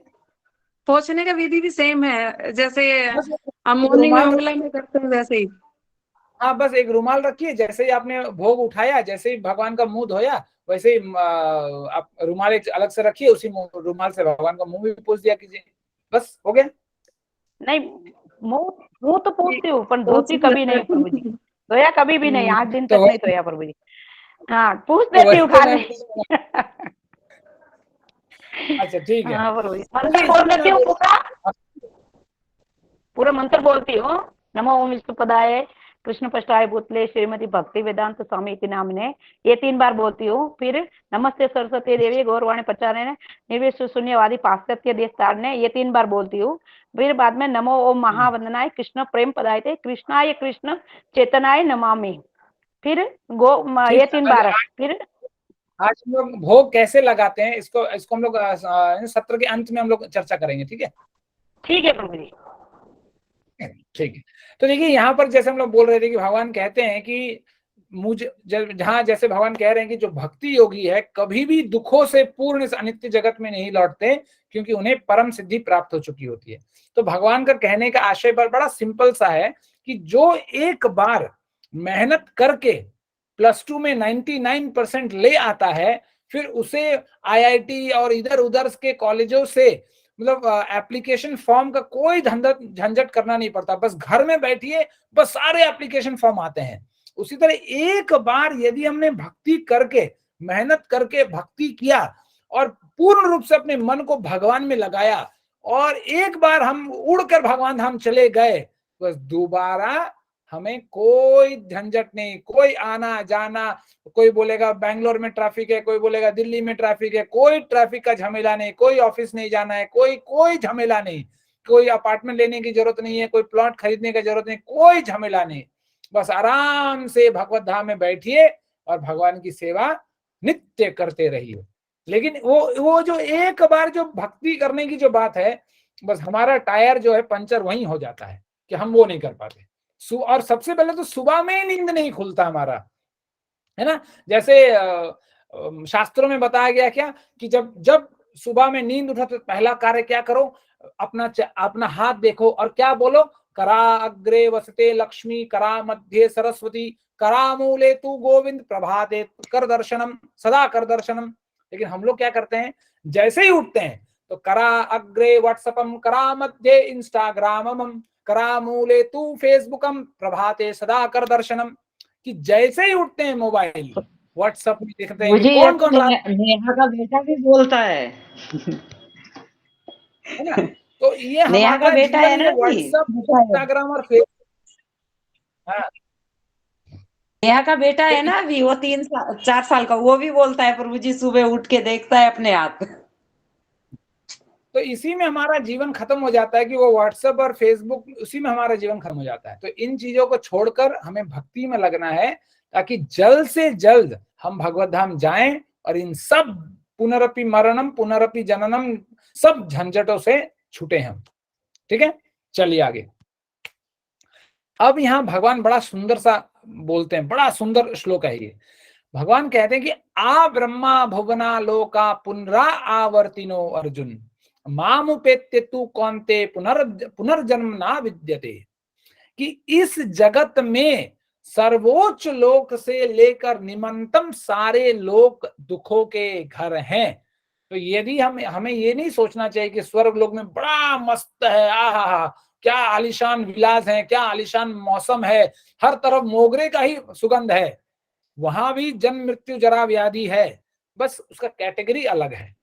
पोंछने का विधि भी सेम है, जैसे बस हम एक मॉर्निंग में रुमाल, उंगली में करते हैं वैसे ही। हाँ बस एक रुमाल रखिए, जैसे ही आपने भोग उठाया, जैसे ही भगवान का मुंह धोया, वैसे ही आप रुमाल एक अलग से रखिए, उसी रुमाल से भगवान का मुंह भी पोंछ दिया कीजिए, बस हो गया। नहीं, मुंह मुंह तो पूछती हूँ, पर पोंछ धोती कभी नहीं प्रभु जी, दिया। धोया कभी भी नहीं, आज दिन तो तक नहीं धोया प्रभु जी। हाँ, पूछ तो देती वही हूँ तो मैं खाली। अच्छा ठीक है। हाँ प्रभु जी, अच्छा, मंत्र बोल इसमें देती मैं हूँ बोल पूरा, पूरा मंत्र बोलती हूँ। नमो ओम विष्णुपदाय कृष्ण पष्टाय भूतले श्रीमती भक्ति वेदांत स्वामी इति नामिने, ये 3 बार बोलती हूँ। फिर नमस्ते सरस्वती देवी गौरवाणी प्रचारिणे निर्विश शून्यवादी पाश्चात्य देश तारणे, ये 3 बार बोलती हूँ। फिर बाद में नमो ओम महावंदनाय कृष्ण प्रेम पदायते कृष्णाय कृष्ण चेतनाय नमामि, फिर ठीक ये 3 है। बार। फिर आज हम लोग भोग कैसे लगाते हैं, इसको हम लोग सत्र के अंत में हम लोग चर्चा करेंगे, ठीक है? ठीक है प्रभु जी। ठीक है। तो देखिए, यहाँ पर जैसे हम लोग बोल रहे थे कि भगवान कहते हैं कि मुझे जहाँ जैसे भगवान कह रहे हैं कि जो भक्ति योगी है कभी भी दुखों से पूर्ण इस अनित्य जगत में नहीं लौटते, क्योंकि उन्हें परम सिद्धि प्राप्त हो चुकी होती है। तो भगवान का कहने का आशय बड़ा सिंपल सा है कि जो एक बार मेहनत करके +2 में 99% ले आता है, फिर उसे IIT और इधर उधर के कॉलेजों से मतलब एप्लीकेशन फॉर्म का कोई झंझट करना नहीं पड़ता, बस घर में बैठिए, बस सारे एप्लीकेशन फॉर्म आते हैं। उसी तरह एक बार यदि हमने भक्ति करके, मेहनत करके भक्ति किया और पूर्ण रूप से अपने मन को भगवान में लगाया, और एक बार हम उड़कर भगवान धाम चले गए, बस दोबारा हमें कोई झंझट नहीं, कोई आना जाना, कोई बोलेगा बैंगलोर में ट्रैफिक है, कोई बोलेगा दिल्ली में ट्रैफिक है, कोई ट्रैफिक का झमेला नहीं, कोई ऑफिस नहीं जाना है, कोई झमेला नहीं। कोई अपार्टमेंट लेने की जरूरत नहीं है, कोई प्लॉट खरीदने की जरूरत नहीं, कोई झमेला नहीं। बस आराम से भगवत धाम में बैठिए और भगवान की सेवा नित्य करते रहिए। लेकिन वो जो एक बार जो भक्ति करने की जो बात है, बस हमारा टायर जो है पंचर वहीं हो जाता है कि हम वो नहीं कर पाते। और सबसे पहले तो सुबह में ही नींद नहीं खुलता हमारा, है ना। जैसे शास्त्रों में बताया गया क्या कि जब सुबह में नींद उठा तो पहला कार्य क्या करो, अपना हाथ देखो और क्या बोलो, करा अग्रे वसते लक्ष्मी, करा मध्य सरस्वती, करा मूले तू गोविंद, प्रभाते कर दर्शनम, सदा कर दर्शनम। लेकिन हम लोग क्या करते हैं, जैसे ही उठते हैं तो करा अग्रे व्हाट्सएपम, करा मध्य इंस्टाग्रामम, करा मूले तू फेसबुकम, प्रभाते सदा कर दर्शनम। कि जैसे ही उठते हैं मोबाइल व्हाट्सएप में देखते हैं मुझे कि ये कौन तो कौन नेहा का बेटा भी बोलता है। है ना। तो ये नेहा का हमारा बेटा है जीवन ना में जी, व्हाट्सएप, इंस्टाग्राम और फेसबुक। हाँ, नेहा का बेटा तो है ना अभी, वो 4 साल का, वो भी बोलता है प्रभु जी, सुबह उठ के देखता है अपने आप। तो इसी में हमारा जीवन खत्म हो जाता है कि वो व्हाट्सएप और फेसबुक, उसी में हमारा जीवन खत्म हो जाता है। तो इन चीजों को छोड़कर हमें भक्ति में लगना है, ताकि जल्द से जल्द हम भगवत धाम जाएं और इन सब पुनरपि मरणम पुनरपि जननम सब झंझटों से छूटे हम। ठीक है, चलिए आगे। अब यहाँ भगवान बड़ा सुंदर सा बोलते हैं, बड़ा सुंदर श्लोक है ये। भगवान कहते हैं कि आ ब्रह्मा भुवना लोका पुनरा आवर्तिनो अर्जुन, मामुपेत्य तू कौन्ते पुनर्जन्म ना विद्यते। कि इस जगत में सर्वोच्च लोक से लेकर निमंतम सारे लोक दुखों के घर हैं। तो यदि हमें ये नहीं सोचना चाहिए कि स्वर्ग लोक में बड़ा मस्त है, आहा क्या आलीशान विलास है, क्या आलीशान मौसम है, हर तरफ मोगरे का ही सुगंध है। वहां भी जन्म मृत्यु जरा व्याधि है, बस उसका कैटेगरी अलग है।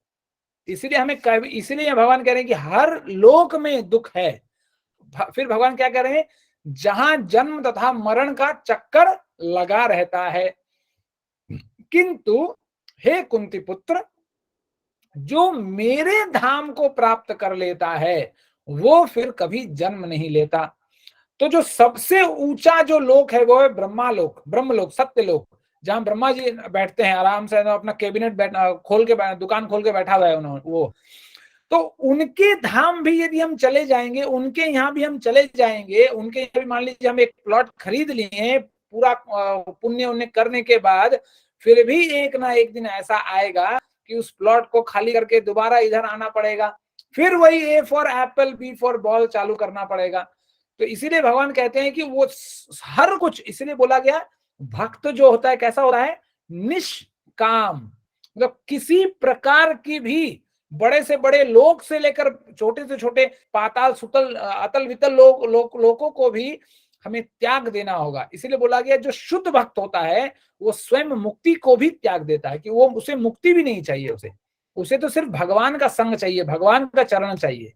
इसीलिए भगवान कह रहे हैं कि हर लोक में दुख है। फिर भगवान क्या कह रहे हैं, जहां जन्म तथा मरण का चक्कर लगा रहता है, किंतु हे कुंती पुत्र, जो मेरे धाम को प्राप्त कर लेता है वो फिर कभी जन्म नहीं लेता। तो जो सबसे ऊंचा जो लोक है वो है ब्रह्मालोक, ब्रह्मलोक, सत्यलोक, जहां ब्रह्मा जी बैठते हैं आराम से, अपना कैबिनेट खोल के, दुकान खोल के बैठा हुआ है उन्होंने वो। तो उनके धाम भी यदि हम चले जाएंगे, उनके यहाँ भी हम चले जाएंगे, उनके यहाँ भी मान लीजिए हम एक प्लॉट खरीद लिए, पूरा पुण्य उन्हें करने के बाद फिर भी एक ना एक दिन ऐसा आएगा कि उस प्लॉट को खाली करके दोबारा इधर आना पड़ेगा, फिर वही A for apple B for ball चालू करना पड़ेगा। तो इसीलिए भगवान कहते हैं कि वो हर कुछ, इसीलिए बोला गया भक्त जो होता है कैसा होता है, निष्काम। मतलब किसी प्रकार की भी बड़े से बड़े लोक से लेकर छोटे से छोटे पाताल सुतल अतल वितल लोकों को भी हमें त्याग देना होगा। इसीलिए बोला गया जो शुद्ध भक्त होता है वो स्वयं मुक्ति को भी त्याग देता है, कि वो उसे मुक्ति भी नहीं चाहिए, उसे तो सिर्फ भगवान का संग चाहिए, भगवान का चरण चाहिए।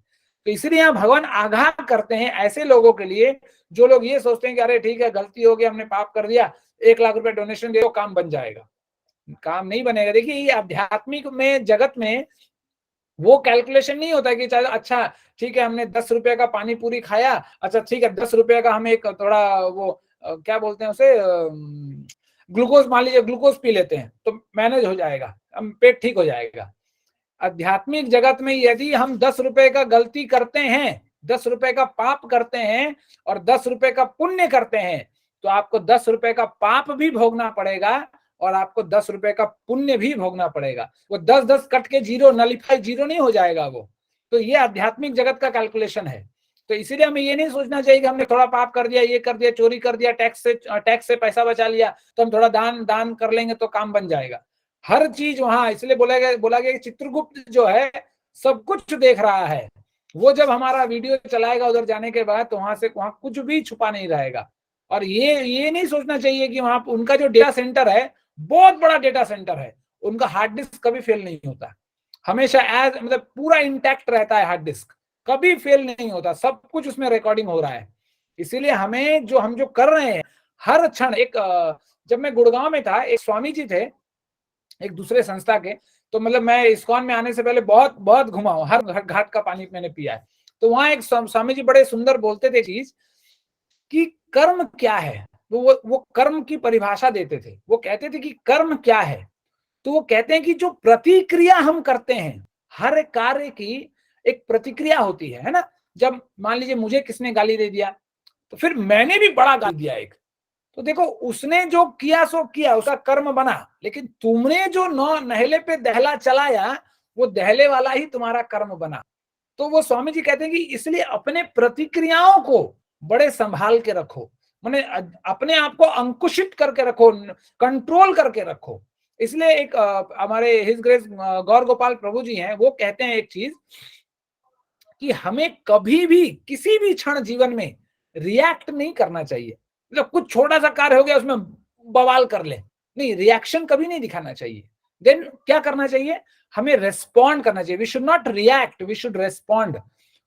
तो इसलिए यहाँ भगवान आगाह करते हैं ऐसे लोगों के लिए जो लोग ये सोचते हैं कि अरे ठीक है गलती हो गई, हमने पाप कर दिया, 1 लाख रुपए डोनेशन दे दो काम बन जाएगा। काम नहीं बनेगा। देखिए ये आध्यात्मिक में जगत में वो कैलकुलेशन नहीं होता कि चलो अच्छा ठीक है हमने 10 रुपए का पानी पूरी खाया, अच्छा ठीक है 10 रुपए का हम एक थोड़ा वो क्या बोलते हैं उसे, ग्लूकोज, मान लीजिए ग्लूकोज पी लेते हैं तो मैनेज हो जाएगा, हम पेट ठीक हो जाएगा। आध्यात्मिक जगत में यदि हम 10 रुपए का गलती करते हैं, 10 रुपए का पाप करते हैं और 10 रुपए का पुण्य करते हैं, तो आपको 10 रुपए का पाप भी भोगना पड़ेगा और आपको 10 रुपए का पुण्य भी भोगना पड़ेगा। वो 10-10 कट के जीरो, नलिफाई जीरो नहीं हो जाएगा वो। तो ये आध्यात्मिक जगत का कैलकुलेशन है। तो इसीलिए हमें ये नहीं सोचना चाहिए कि हमने थोड़ा पाप कर दिया, ये कर दिया, चोरी कर दिया, टैक्स से पैसा बचा लिया तो हम थोड़ा दान कर लेंगे तो काम बन जाएगा। हर चीज वहां, इसलिए बोला गया कि चित्रगुप्त जो है सब कुछ देख रहा है। वो जब हमारा वीडियो चलाएगा उधर जाने के बाद तो वहां कुछ भी छुपा नहीं रहेगा। और ये नहीं सोचना चाहिए कि वहां उनका जो डेटा सेंटर है बहुत बड़ा डेटा सेंटर है, उनका हार्ड डिस्क कभी फेल नहीं होता, हमेशा मतलब पूरा इंटैक्ट रहता है, हार्ड डिस्क कभी फेल नहीं होता, सब कुछ उसमें रिकॉर्डिंग हो रहा है। इसीलिए हम जो कर रहे हैं हर क्षण, जब मैं गुड़गांव में था, एक स्वामी जी थे एक दूसरे संस्था के, तो मतलब मैं इस्कॉन में आने से पहले बहुत बहुत घुमा हूं, हर घाट का पानी मैंने पिया है। तो वहां एक स्वामी जी बड़े सुंदर बोलते थे चीज कि कर्म क्या है। वो कर्म की परिभाषा देते थे। वो कहते थे कि कर्म क्या है। तो वो कहते हैं कि जो प्रतिक्रिया हम करते हैं, हर कार्य की एक प्रतिक्रिया होती है ना। जब मान लीजिए मुझे किसने गाली दे दिया, तो फिर मैंने भी बड़ा गाली दिया एक, तो देखो उसने जो किया सो किया, उसका कर्म बना। लेकिन तुमने जो नहले पे दहला चलाया, वो दहले वाला ही तुम्हारा कर्म बना। तो वो स्वामी जी कहते हैं कि इसलिए अपने प्रतिक्रियाओं को बड़े संभाल के रखो, माने अपने आप को अंकुशित करके रखो, कंट्रोल करके रखो। इसलिए एक हमारे हिज ग्रेस गौर गोपाल प्रभु जी हैं, वो कहते हैं एक चीज कि हमें कभी भी किसी भी क्षण जीवन में रिएक्ट नहीं करना चाहिए। मतलब कुछ छोटा सा कार्य हो गया उसमें बवाल कर ले, नहीं, रिएक्शन कभी नहीं दिखाना चाहिए। देन क्या करना चाहिए, हमें रेस्पॉन्ड करना चाहिए। We should not react, we should respond.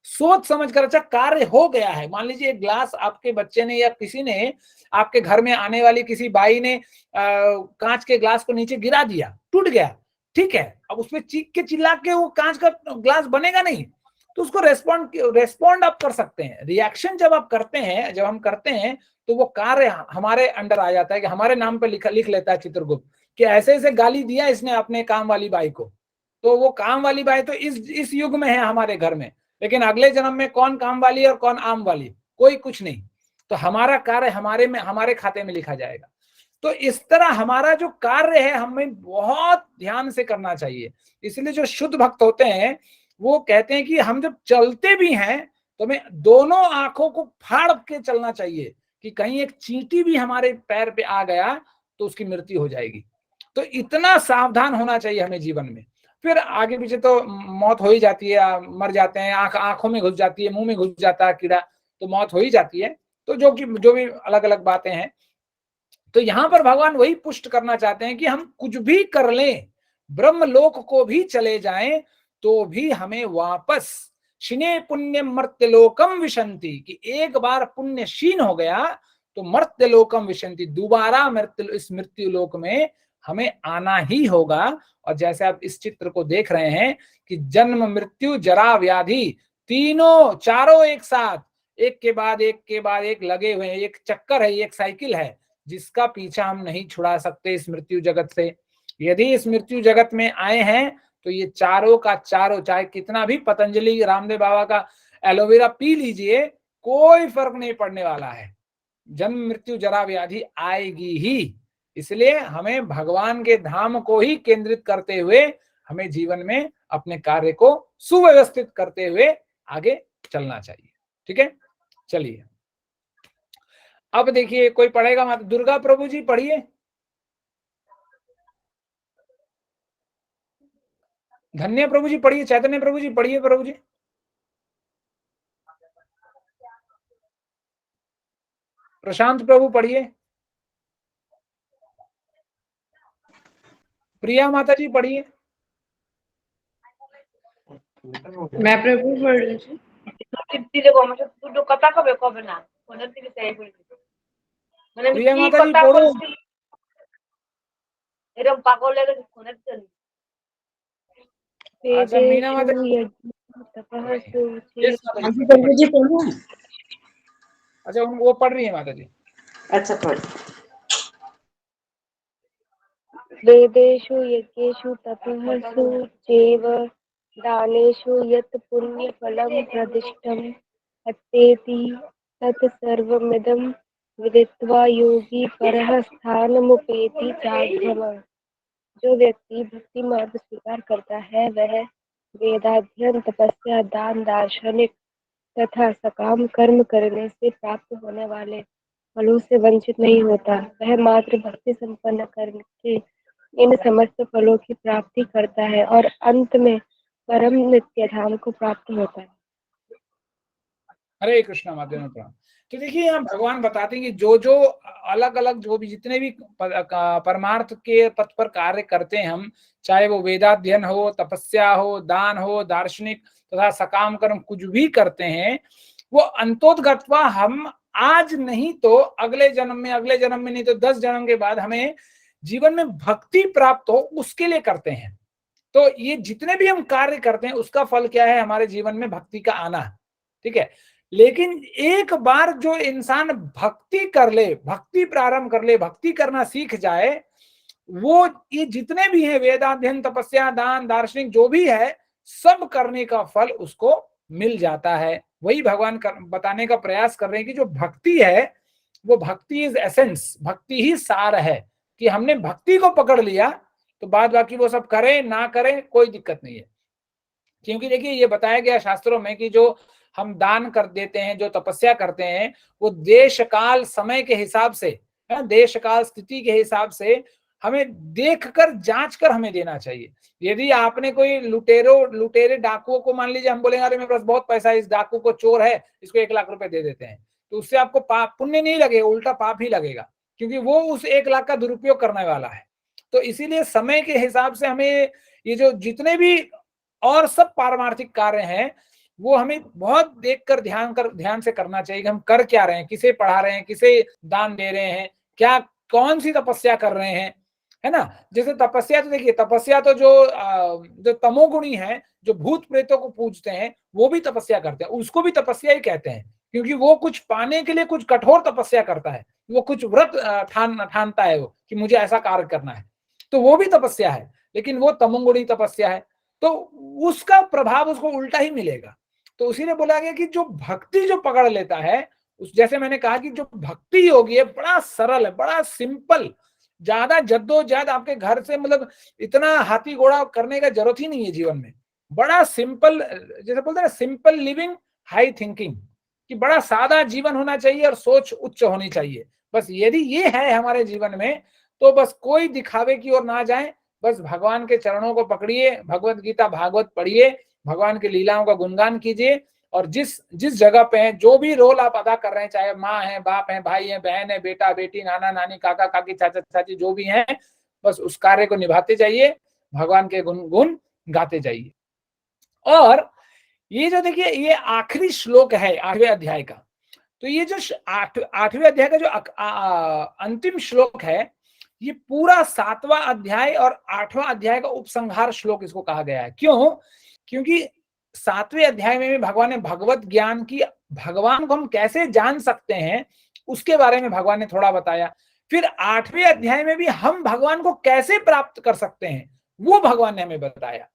सोच समझ कर, अच्छा कार्य हो गया है, मान लीजिए एक ग्लास आपके बच्चे ने या किसी ने, आपके घर में आने वाली किसी बाई ने कांच के ग्लास को नीचे गिरा दिया, टूट गया, ठीक है। अब उसमें चीख के चिल्ला के वो कांच का ग्लास बनेगा नहीं, तो उसको रेस्पॉन्ड आप कर सकते हैं। रिएक्शन जब आप करते हैं, जब हम करते हैं, तो वो कार्य हमारे अंडर आ जाता है कि हमारे नाम पे लिख लेता है चित्रगुप्त कि ऐसे ऐसे गाली दिया इसने अपने काम वाली बाई को। तो वो काम वाली बाई तो इस युग में है हमारे घर में, लेकिन अगले जन्म में कौन काम वाली और कौन आम वाली, कोई कुछ नहीं। तो हमारा कार्य हमारे खाते में लिखा जाएगा। तो इस तरह हमारा जो कार्य है हमें बहुत ध्यान से करना चाहिए। इसलिए जो शुद्ध भक्त होते हैं वो कहते हैं कि हम जब चलते भी हैं तो हमें दोनों आंखों को फाड़ के चलना चाहिए कि कहीं एक चींटी भी हमारे पैर पे आ गया तो उसकी मृत्यु हो जाएगी। तो इतना सावधान होना चाहिए हमें जीवन में। फिर आगे पीछे तो मौत हो ही जाती है, मर जाते हैं, आंखों में घुस जाती है, मुंह में घुस जाता है कीड़ा, तो मौत हो ही जाती है। तो जो भी अलग अलग बातें हैं, तो यहां पर भगवान वही पुष्ट करना चाहते हैं कि हम कुछ भी कर लें, ब्रह्मलोक को भी चले जाएं, तो भी हमें वापस शिने पुण्य मर्त्यलोकम विशंति, कि एक बार पुण्य क्षीण हो गया तो मर्त्यलोकम विशंति, दोबारा इस मृत्यु लोक में हमें आना ही होगा। और जैसे आप इस चित्र को देख रहे हैं कि जन्म मृत्यु जरा व्याधि तीनों चारों एक साथ, एक के बाद एक लगे हुए हैं। एक चक्कर है, एक साइकिल है जिसका पीछा हम नहीं छुड़ा सकते इस मृत्यु जगत से। यदि इस मृत्यु जगत में आए हैं तो ये चारों का चारों, चाहे कितना भी पतंजलि रामदेव बाबा का एलोवेरा पी लीजिए, कोई फर्क नहीं पड़ने वाला है। जन्म मृत्यु जरा व्याधि आएगी ही। इसलिए हमें भगवान के धाम को ही केंद्रित करते हुए हमें जीवन में अपने कार्य को सुव्यवस्थित करते हुए आगे चलना चाहिए। ठीक है, चलिए अब देखिए कोई पढ़ेगा? माता दुर्गा प्रभु जी पढ़िए। धन्य प्रभु जी पढ़िए, चैतन्य प्रभु जी पढ़िए, प्रभु जी। प्रशांत प्रभु पढ़िए। प्रिया माता जी पढ़िए। मैं प्रभु पढ़ रही थी। प्रिया माता जी पढ़ो। अच्छा मीना माता जी, अच्छा वो पढ़ रही है माता जी। अच्छा पढ़। वेदेषु यज्ञेषु तपःसु चैव दानेषु यत् पुण्यफलं प्रदिष्टम् अत्तेति तत् सर्वमिदं विदित्वा योगी परः स्थानमुपेति चाध्यम। जो व्यक्ति भक्ति मार्ग स्वीकार करता है वह वेदाध्ययन, तपस्या, दान, दार्शनिक तथा सकाम कर्म करने से प्राप्त होने वाले फलों से वंचित नहीं होता। वह मात्र भक्ति संपन्न करके इन समस्त फलों की प्राप्ति करता है और अंत में परम नित्य धाम को प्राप्त होता है। हरे कृष्णा माता प्रणाम। तो देखिए यहाँ भगवान बताते हैं कि जो जो अलग अलग जो भी जितने भी परमार्थ के पथ पर कार्य करते हैं हम, चाहे वो वेदाध्ययन हो, तपस्या हो, दान हो, दार्शनिक तथा सकाम कर्म कुछ भी करते हैं, वो अंतोदगत्वा हम आज नहीं तो अगले जन्म में, अगले जन्म में नहीं तो 10 जन्म के बाद हमें जीवन में भक्ति प्राप्त हो, उसके लिए करते हैं। तो ये जितने भी हम कार्य करते हैं उसका फल क्या है? हमारे जीवन में भक्ति का आना। ठीक है। लेकिन एक बार जो इंसान भक्ति कर ले, भक्ति प्रारंभ कर ले, भक्ति करना सीख जाए, वो ये जितने भी है वेदाध्ययन, तपस्या, दान, दार्शनिक जो भी है, सब करने का फल उसको मिल जाता है। वही भगवान बताने का प्रयास कर रहे हैं कि जो भक्ति है वो भक्ति इज एसेंस, भक्ति ही सार है, कि हमने भक्ति को पकड़ लिया तो बाद बाकी वो सब करें ना करें कोई दिक्कत नहीं है। क्योंकि देखिए ये बताया गया शास्त्रों में कि जो हम दान कर देते हैं, जो तपस्या करते हैं, वो देश काल समय के हिसाब से, देश काल स्थिति के हिसाब से हमें देखकर जांच कर हमें देना चाहिए। यदि आपने कोई लुटेरे डाकुओं को, मान लीजिए हम बोलेंगे अरे मेरे पास बहुत पैसा है, इस डाकू को चोर है, इसको 1 लाख रुपए दे देते हैं, तो उससे आपको पाप पुण्य नहीं लगेगा, उल्टा पाप ही लगेगा, क्योंकि वो उस 1 लाख का दुरुपयोग करने वाला है। तो इसीलिए समय के हिसाब से हमें ये जो जितने भी और सब पारमार्थिक कार्य हैं वो हमें बहुत देखकर ध्यान से करना चाहिए कि हम कर क्या रहे हैं, किसे पढ़ा रहे हैं, किसे दान दे रहे हैं, क्या कौन सी तपस्या कर रहे हैं, है ना। जैसे तपस्या, तो देखिए तपस्या तो जो तमोगुणी है, जो भूत प्रेतों को पूजते हैं, वो भी तपस्या करते हैं, उसको भी तपस्या ही कहते हैं, क्योंकि वो कुछ पाने के लिए कुछ कठोर तपस्या करता है, वो कुछ व्रत ठानता है वो कि मुझे ऐसा कार्य करना है, तो वो भी तपस्या है, लेकिन वो तमोगुणी तपस्या है, तो उसका प्रभाव उसको उल्टा ही मिलेगा। तो इसीलिए बोला गया कि जो भक्ति जो पकड़ लेता है, उस जैसे मैंने कहा कि जो भक्ति योगी है बड़ा सरल है, बड़ा सिंपल, ज्यादा जद्दोजहद आपके घर से मतलब इतना हाथी घोड़ा करने का जरूरत ही नहीं है जीवन में। बड़ा सिंपल, जैसे बोलते हैं ना, सिंपल लिविंग हाई थिंकिंग, कि बड़ा सादा जीवन होना चाहिए और सोच उच्च होनी चाहिए। बस यदि ये है हमारे जीवन में, तो बस कोई दिखावे की ओर ना जाए, बस भगवान के चरणों को पकड़िए, भगवत गीता भागवत पढ़िए, भगवान की लीलाओं का गुणगान कीजिए, और जिस जगह पे हैं, जो भी रोल आप अदा कर रहे हैं, चाहे माँ है, बाप है, भाई है, बहन है, बेटा बेटी, नाना नानी, काका काकी, चाचा चाची, जो भी हैं, बस उस कार्य को निभाते जाइए, भगवान के गुण गाते जाइए। और ये जो देखिए ये आखिरी श्लोक है 8वें अध्याय का, तो ये जो 8वें अध्याय का जो अंतिम श्लोक है, ये पूरा 7वां अध्याय और 8वां अध्याय का उपसंहार श्लोक इसको कहा गया है। क्यों? क्योंकि 7वें अध्याय में भी भगवान ने भगवत ज्ञान की, भगवान को हम कैसे जान सकते हैं उसके बारे में भगवान ने थोड़ा बताया। फिर 8वें अध्याय में भी हम भगवान को कैसे प्राप्त कर सकते हैं वो भगवान ने हमें बताया।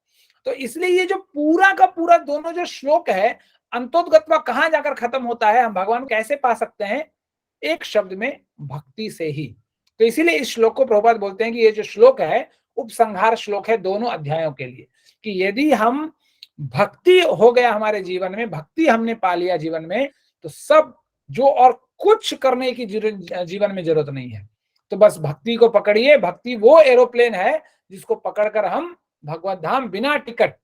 तो इसलिए ये जो पूरा का पूरा दोनों जो श्लोक है, अंतोदगत्वा कहां जाकर खत्म होता है, हम भगवान कैसे पा सकते हैं, एक शब्द में, भक्ति से ही। तो इसीलिए इस श्लोक को प्रभुपाद बोलते हैं कि ये जो श्लोक है उपसंहार श्लोक है दोनों अध्यायों के लिए, कि यदि हम भक्ति हो गया हमारे जीवन में, भक्ति हमने पा लिया जीवन में, तो सब जो और कुछ करने की जीवन में जरूरत नहीं है। तो बस भक्ति को पकड़िए, भक्ति वो एरोप्लेन है जिसको पकड़कर हम भगवत धाम बिना टिकट,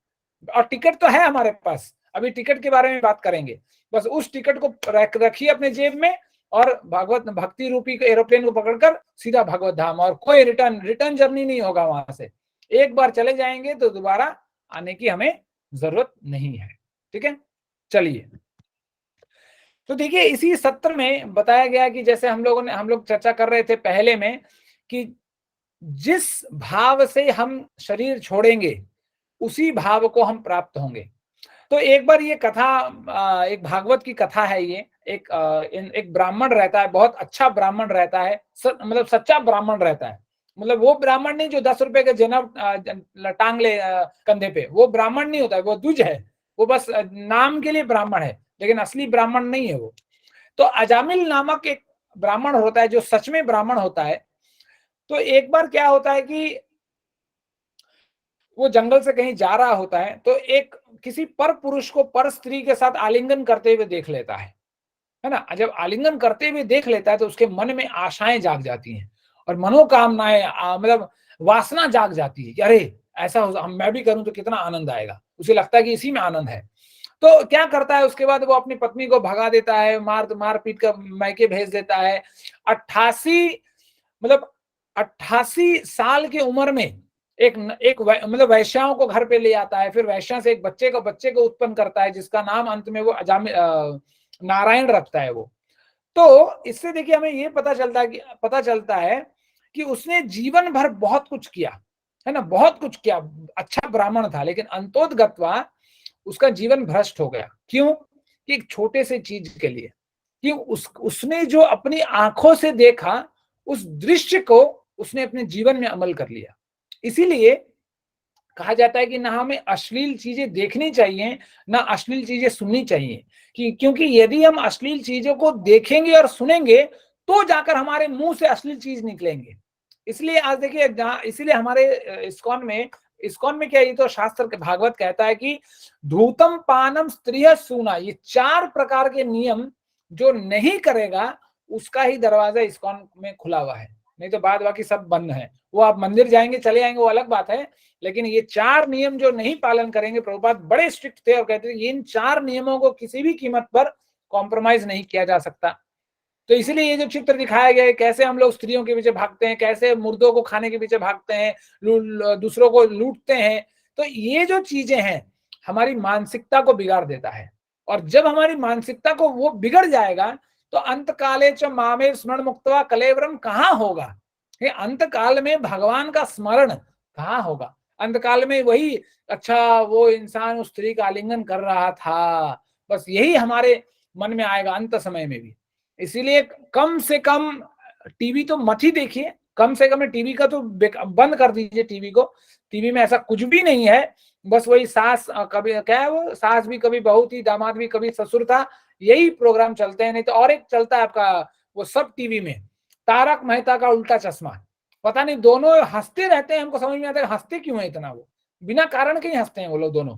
और टिकट तो है हमारे पास, अभी टिकट के बारे में बात करेंगे, बस उस टिकट को रखिए अपने जेब में और भगवत भक्ति रूपी एरोप्लेन को पकड़कर सीधा भगवत धाम, और कोई रिटर्न जर्नी नहीं होगा वहां से। एक बार चले जाएंगे तो दोबारा आने की हमें जरूरत नहीं है। ठीक है, चलिए। तो देखिए इसी सत्र में बताया गया कि जैसे हम लोग चर्चा कर रहे थे पहले में, कि जिस भाव से हम शरीर छोड़ेंगे उसी भाव को हम प्राप्त होंगे। तो एक बार ये कथा, एक भागवत की कथा है, ये एक ब्राह्मण रहता है, बहुत अच्छा ब्राह्मण रहता है, मतलब सच्चा ब्राह्मण रहता है, मतलब वो ब्राह्मण नहीं जो 10 रुपए के जनेब टांग ले कंधे पे, वो ब्राह्मण नहीं होता है, वो द्विज है, वो बस नाम के लिए ब्राह्मण है, लेकिन असली ब्राह्मण नहीं है वो। तो अजामिल नामक एक ब्राह्मण होता है जो सच में ब्राह्मण होता है। तो एक बार क्या होता है कि वो जंगल से कहीं जा रहा होता है, तो एक किसी पर पुरुष को पर स्त्री के साथ आलिंगन करते हुए देख लेता है ना। जब आलिंगन करते हुए देख लेता है तो उसके मन में आशाएं जाग जाती हैं और मनोकामनाएं, मतलब वासना जाग जाती है कि अरे ऐसा मैं भी करूं तो कितना आनंद आएगा। उसे लगता है कि इसी में आनंद है। तो क्या करता है, उसके बाद वो अपनी पत्नी को भगा देता है, मार पीट कर मैके भेज देता है। 88 साल की उम्र में एक मतलब वैश्याओं को घर पे ले आता है, फिर वैश्या से एक बच्चे को उत्पन्न करता है, जिसका नाम अंत में वो नारायण रखता है वो। तो इससे देखिए हमें ये पता चलता है कि उसने जीवन भर बहुत कुछ किया है ना, बहुत कुछ किया, अच्छा ब्राह्मण था, लेकिन अंतोदगत्वा उसका जीवन भ्रष्ट हो गया। क्यों? कि एक छोटे से चीज के लिए, कि उसने जो अपनी आंखों से देखा उस दृश्य को उसने अपने जीवन में अमल कर लिया। इसीलिए कहा जाता है कि ना हमें अश्लील चीजें देखनी चाहिए, ना अश्लील चीजें सुननी चाहिए, क्योंकि यदि हम अश्लील चीजों को देखेंगे और सुनेंगे तो जाकर हमारे मुंह से अश्लील चीज निकलेंगे। इसलिए आज देखिए, इसीलिए हमारे इस्कॉन में क्या, ये तो शास्त्र के भागवत कहता है कि धूतम पानम स्त्रिय सूना, ये 4 प्रकार के नियम जो नहीं करेगा उसका ही दरवाजा इस्कॉन में खुला हुआ है, नहीं तो बाद बाकी सब बंद है। वो आप मंदिर जाएंगे चले आएंगे वो अलग बात है, लेकिन ये 4 नियम जो नहीं पालन करेंगे, प्रभुपाद बड़े स्ट्रिक्ट थे और कहते थे इन 4 नियमों को किसी भी कीमत पर कॉम्प्रोमाइज नहीं किया जा सकता। तो इसलिए ये जो चित्र दिखाया गया है, कैसे हम लोग स्त्रियों के पीछे भागते हैं, कैसे मुर्दों को खाने के पीछे भागते हैं, दूसरों को लूटते हैं, तो ये जो चीजें हैं हमारी मानसिकता को बिगाड़ देता है। और जब हमारी मानसिकता को वो बिगड़ जाएगा तो अंत काले च मामे स्मरण मुक्तवा कलेवरम कहाँ होगा? अंत काल में भगवान का स्मरण कहाँ होगा? अंत काल में वही, अच्छा वो इंसान उस स्त्री का आलिंगन कर रहा था, बस यही हमारे मन में आएगा अंत समय में भी। इसीलिए कम से कम टीवी तो मत ही देखिए, कम से कम टीवी का तो बंद कर दीजिए टीवी को। टीवी में ऐसा कुछ भी नहीं है, बस वही सास कभी क्या है, वो सास भी कभी बहू थी, दामाद भी कभी ससुर था, यही प्रोग्राम चलते हैं। नहीं तो और एक चलता है आपका वो सब टीवी में, तारक मेहता का उल्टा चश्मा, पता नहीं दोनों हंसते रहते हैं, हमको समझ में आता है हंसते क्यों है इतना, वो बिना कारण के ही हंसते हैं वो लोग दोनों।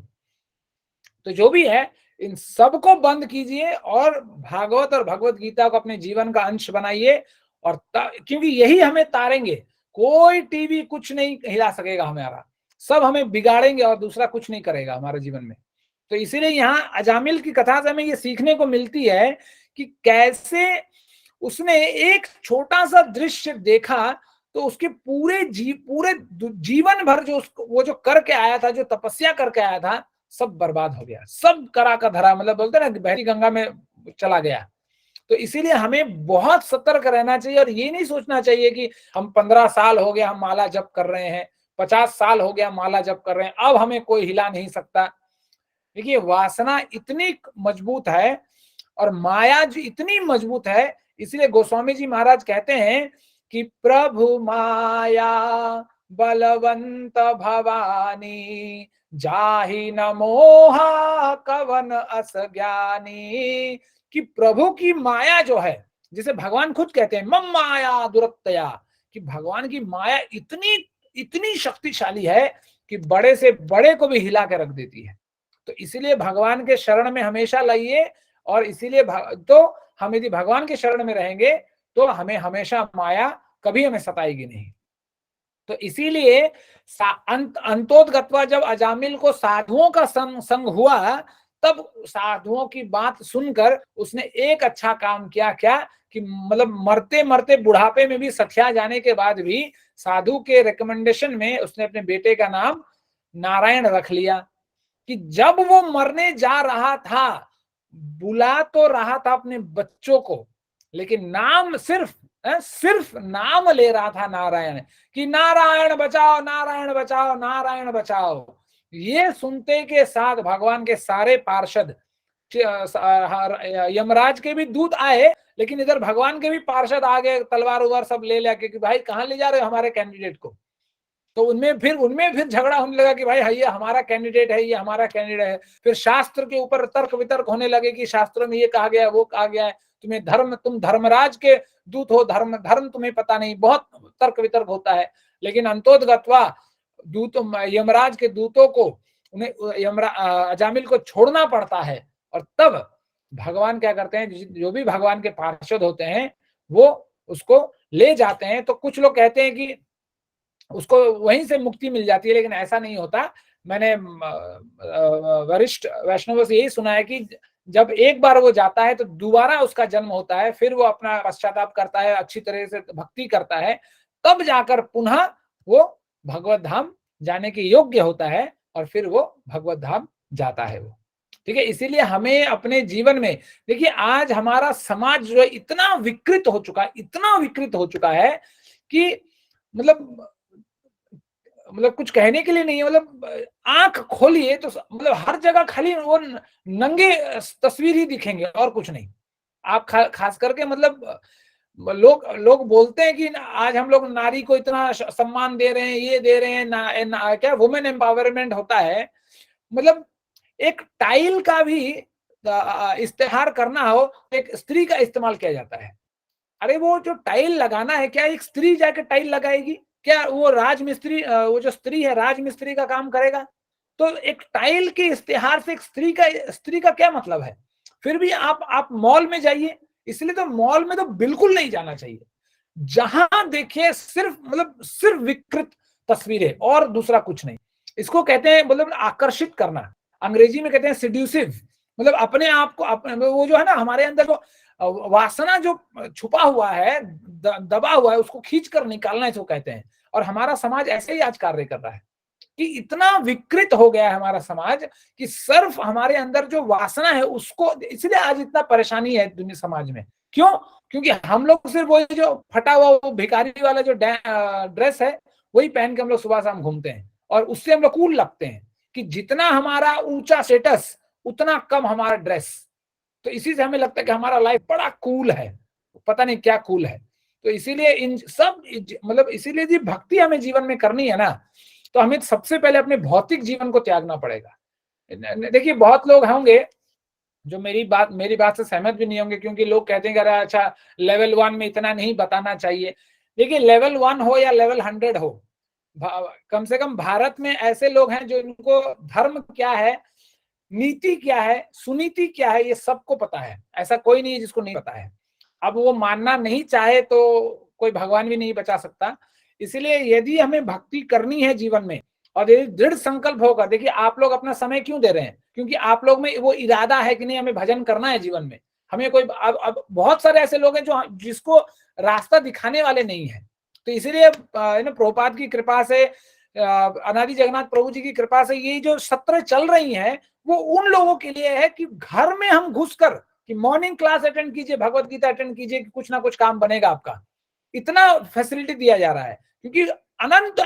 तो जो भी है इन सबको बंद कीजिए और भागवत और भगवत गीता को अपने जीवन का अंश बनाइए, और क्योंकि यही हमें तारेंगे, कोई टीवी कुछ नहीं हिला सकेगा हमारा, सब हमें बिगाड़ेंगे और दूसरा कुछ नहीं करेगा हमारे जीवन में। तो इसीलिए यहाँ अजामिल की कथा से हमें ये सीखने को मिलती है कि कैसे उसने एक छोटा सा दृश्य देखा तो उसके पूरे जीवन भर जो वो जो करके आया था, जो तपस्या करके आया था, सब बर्बाद हो गया, सब करा का धरा, मतलब बोलते ना बहरी गंगा में चला गया। तो इसीलिए हमें बहुत सतर्क रहना चाहिए और ये नहीं सोचना चाहिए कि हम 15 साल हो गया हम माला जप कर रहे हैं, 50 साल हो गया माला जप कर रहे हैं, अब हमें कोई हिला नहीं सकता। देखिए वासना इतनी मजबूत है और माया जो इतनी मजबूत है, इसलिए गोस्वामी जी महाराज कहते हैं कि प्रभु माया बलवंत भवानी, जाहि न मोहा कवन अस ज्ञानी। कि प्रभु की माया जो है, जिसे भगवान खुद कहते हैं मम माया दुरत्तया, कि भगवान की माया इतनी इतनी शक्तिशाली है कि बड़े से बड़े को भी हिला के रख देती है। तो इसीलिए भगवान के शरण में हमेशा लाइए, और इसीलिए तो हम यदि भगवान के शरण में रहेंगे तो हमें हमेशा माया कभी हमें सताएगी नहीं। तो इसीलिए अंतोदगत्वा जब अजामिल को साधुओं का संग हुआ, तब साधुओं की बात सुनकर उसने एक अच्छा काम किया, क्या कि मतलब मरते मरते बुढ़ापे में भी सठिया जाने के बाद भी साधु के रिकमेंडेशन में उसने अपने बेटे का नाम नारायण रख लिया। कि जब वो मरने जा रहा था, बुला तो रहा था अपने बच्चों को, लेकिन नाम सिर्फ नाम ले रहा था नारायण, कि नारायण बचाओ नारायण बचाओ नारायण बचाओ। ये सुनते के साथ भगवान के सारे पार्षद, यमराज के भी दूत आए, लेकिन इधर भगवान के भी पार्षद आ गए तलवार उवार सब ले लेके कि भाई कहाँ ले जा रहे हो हमारे कैंडिडेट को। तो उनमें फिर झगड़ा होने लगा कि भाई ये हमारा कैंडिडेट है, ये हमारा कैंडिडेट है। फिर शास्त्र के ऊपर तर्क वितर्क होने लगे कि शास्त्र में ये कहा गया है, वो कहा गया है, तुम धर्मराज के दूत हो, धर्म तुम्हें पता नहीं, बहुत तर्क वितर्क होता है। लेकिन अंतोदगत्वा यमराज के दूतों को उन्हें अजामिल को छोड़ना पड़ता है, और तब भगवान क्या करते हैं, जो भी भगवान के पार्षद होते हैं वो उसको ले जाते हैं। तो कुछ लोग कहते हैं कि उसको वहीं से मुक्ति मिल जाती है, लेकिन ऐसा नहीं होता। मैंने वरिष्ठ वैष्णवों से यही सुना है कि जब एक बार वो जाता है तो दोबारा उसका जन्म होता है, फिर वो अपना पश्चाताप करता है, अच्छी तरह से भक्ति करता है, तब जाकर पुनः वो भगवत धाम जाने के योग्य होता है, और फिर वो भगवत धाम जाता है वो। ठीक है, इसीलिए हमें अपने जीवन में, देखिए आज हमारा समाज जो है इतना विकृत हो चुका है, इतना विकृत हो चुका है कि मतलब मतलब कुछ कहने के लिए नहीं है, मतलब आंख खोलिए तो मतलब हर जगह खाली वो नंगे तस्वीर ही दिखेंगे और कुछ नहीं। आप खास करके मतलब लोग लोग बोलते हैं कि आज हम लोग नारी को इतना सम्मान दे रहे हैं, ये दे रहे हैं, क्या वुमेन एम्पावरमेंट होता है। मतलब एक टाइल का भी इस्तेमाल करना हो, एक स्त्री का इस्तेमाल किया जाता है। अरे वो जो टाइल लगाना है, क्या एक स्त्री जाके टाइल लगाएगी? क्या वो राजमिस्त्री, वो जो स्त्री है राजमिस्त्री का काम करेगा? तो एक टाइल के इस्तेहार से एक स्त्री का क्या मतलब है? फिर भी आप मॉल में जाइए, इसलिए तो मॉल में तो बिल्कुल नहीं जाना चाहिए। जहां देखिए सिर्फ मतलब सिर्फ विकृत तस्वीरें और दूसरा कुछ नहीं। इसको कहते हैं मतलब आकर्षित करना, अंग्रेजी में कहते हैं सिड्यूसिव। मतलब अपने आप को वो जो है ना हमारे अंदर जो वासना जो छुपा हुआ है, दबा हुआ है, उसको खींच कर निकालना इसको कहते हैं। और हमारा समाज ऐसे ही आज कार्य कर रहा है कि इतना विकृत हो गया है हमारा समाज कि सिर्फ हमारे अंदर जो वासना है उसको, इसलिए आज इतना परेशानी है दुनिया समाज में। क्यों? क्योंकि हम लोग सिर्फ वही जो फटा हुआ वो भिखारी वाला जो ड्रेस है वही पहन के हम लोग सुबह शाम घूमते हैं और उससे हम लोग कूल लगते हैं कि जितना हमारा ऊंचा स्टेटस उतना कम हमारा ड्रेस। तो इसी से हमें लगता है कि हमारा लाइफ बड़ा कूल है, पता नहीं क्या कूल है। तो इसीलिए इन सब मतलब इसीलिए जी भक्ति हमें जीवन में करनी है ना, तो हमें सबसे पहले अपने भौतिक जीवन को त्यागना पड़ेगा। देखिए बहुत लोग होंगे जो मेरी बात से सहमत भी नहीं होंगे, क्योंकि लोग कहते हैं कि अरे अच्छा लेवल 1 में इतना नहीं बताना चाहिए। देखिए लेवल 1 हो या लेवल 100 हो, कम से कम भारत में ऐसे लोग हैं जो इनको धर्म क्या है, नीति क्या है, सुनीति क्या है, ये सबको पता है। ऐसा कोई नहीं है जिसको नहीं पता है। अब वो मानना नहीं चाहे तो कोई भगवान भी नहीं बचा सकता। इसलिए यदि हमें भक्ति करनी है जीवन में और यदि दृढ़ संकल्प होगा, देखिए आप लोग अपना समय क्यों दे रहे हैं? क्योंकि आप लोग में वो इरादा है कि नहीं हमें भजन करना है जीवन में। हमें कोई अब बहुत सारे ऐसे लोग हैं जो जिसको रास्ता दिखाने वाले नहीं है। तो इसीलिए प्रभुपाद की कृपा से, अनादि जगन्नाथ प्रभु जी की कृपा से ये जो सत्र चल रही है वो उन लोगों के लिए है कि घर में हम घुसकर कि मॉर्निंग क्लास अटेंड कीजिए, भगवत गीता अटेंड कीजिए कि कुछ ना कुछ काम बनेगा आपका। इतना फैसिलिटी दिया जा रहा है क्योंकि अनंत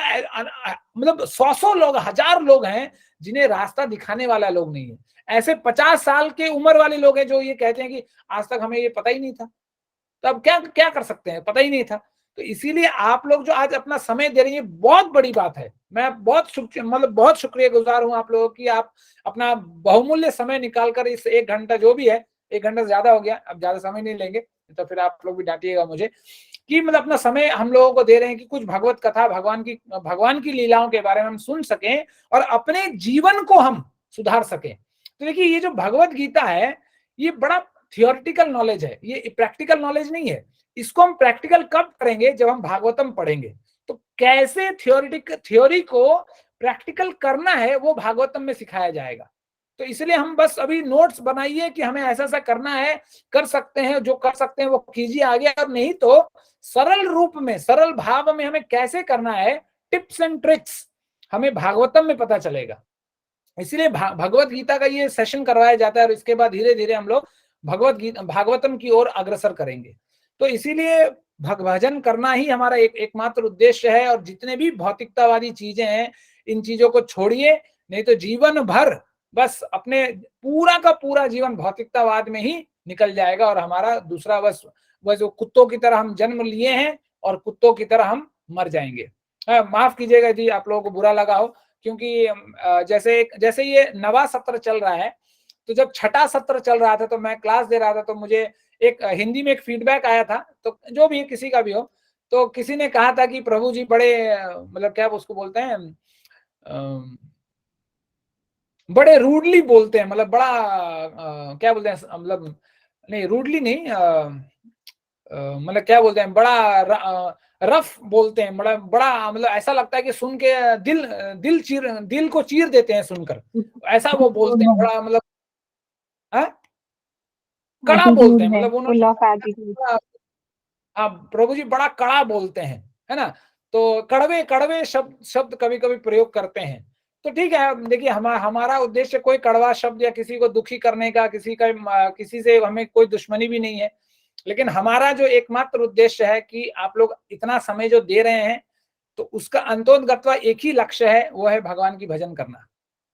मतलब 100 लोग, 1000 लोग हैं जिन्हें रास्ता दिखाने वाला लोग नहीं है। ऐसे 50 साल के उम्र वाले लोग हैं जो ये कहते हैं कि आज तक हमें ये पता ही नहीं था। तो अब क्या क्या कर सकते हैं, पता ही नहीं था। तो इसीलिए आप लोग जो आज अपना समय दे रही है बहुत बड़ी बात है। मैं बहुत शुक्रिया गुजार हूं आप लोगों की। आप अपना बहुमूल्य समय निकालकर इस 1 घंटा जो भी है, 1 घंटा से ज्यादा हो गया, अब ज्यादा समय नहीं लेंगे तो फिर आप लोग भी डांटिएगा मुझे, कि मतलब अपना समय हम लोगों को दे रहे हैं कि कुछ भगवत कथा, भगवान की लीलाओं के बारे में हम सुन सकें और अपने जीवन को हम सुधार सकें। तो देखिए ये जो भगवत गीता है ये बड़ा थियोरिटिकल नॉलेज है, ये प्रैक्टिकल नॉलेज नहीं है। इसको हम प्रैक्टिकल कब करेंगे? जब हम भागवतम पढ़ेंगे। तो कैसे थ्योरी को प्रैक्टिकल करना है वो भागवतम में सिखाया जाएगा। तो इसलिए हम बस अभी नोट्स बनाइए कि हमें ऐसा ऐसा करना है, कर सकते हैं, जो कर सकते हैं वो कीजिए आगे, और नहीं तो सरल रूप में, सरल भाव में हमें कैसे करना है, टिप्स एंड ट्रिक्स हमें भागवतम में पता चलेगा। इसलिए भगवत गीता का ये सेशन करवाया जाता है और इसके बाद धीरे धीरे हम लोग भागवतम की ओर अग्रसर करेंगे। तो इसीलिए भजन करना ही हमारा एकमात्र उद्देश्य है। और जितने भी भौतिकतावादी चीजें हैं इन चीजों को छोड़िए, नहीं तो जीवन भर बस अपने पूरा का पूरा जीवन भौतिकतावाद में ही निकल जाएगा और हमारा दूसरा बस जो कुत्तों की तरह हम जन्म लिए हैं और कुत्तों की तरह हम मर जाएंगे। माफ कीजिएगा यदि आप लोगों को बुरा लगा हो, क्योंकि जैसे ये नवा सत्र चल रहा है, तो जब छठा सत्र चल रहा था तो मैं क्लास दे रहा था, तो मुझे एक हिंदी में एक फीडबैक आया था, तो जो भी किसी का भी हो, तो किसी ने कहा था कि प्रभु जी बड़े मतलब क्या उसको बोलते हैं, बड़े रूडली बोलते हैं, मतलब बड़ा क्या बोलते हैं, मतलब नहीं रूडली नहीं, मतलब क्या बोलते हैं, बड़ा रफ बोलते हैं, बड़ा मतलब ऐसा लगता है कि सुन के दिल को चीर देते हैं सुनकर, ऐसा वो बोलते हैं, बड़ा मतलब कड़ा बोलते हैं, मतलब उन्होंने, हाँ प्रभु जी बड़ा कड़ा बोलते हैं, है ना। तो कड़वे कड़वे शब्द कभी कभी प्रयोग करते हैं। तो ठीक है, देखिए हमारा उद्देश्य कोई कड़वा शब्द या किसी को दुखी करने का, किसी से हमें कोई दुश्मनी भी नहीं है। लेकिन हमारा जो एकमात्र उद्देश्य है कि आप लोग इतना समय जो दे रहे हैं तो उसका अंतोदगत्वा एक ही लक्ष्य है, वो है भगवान की भजन करना।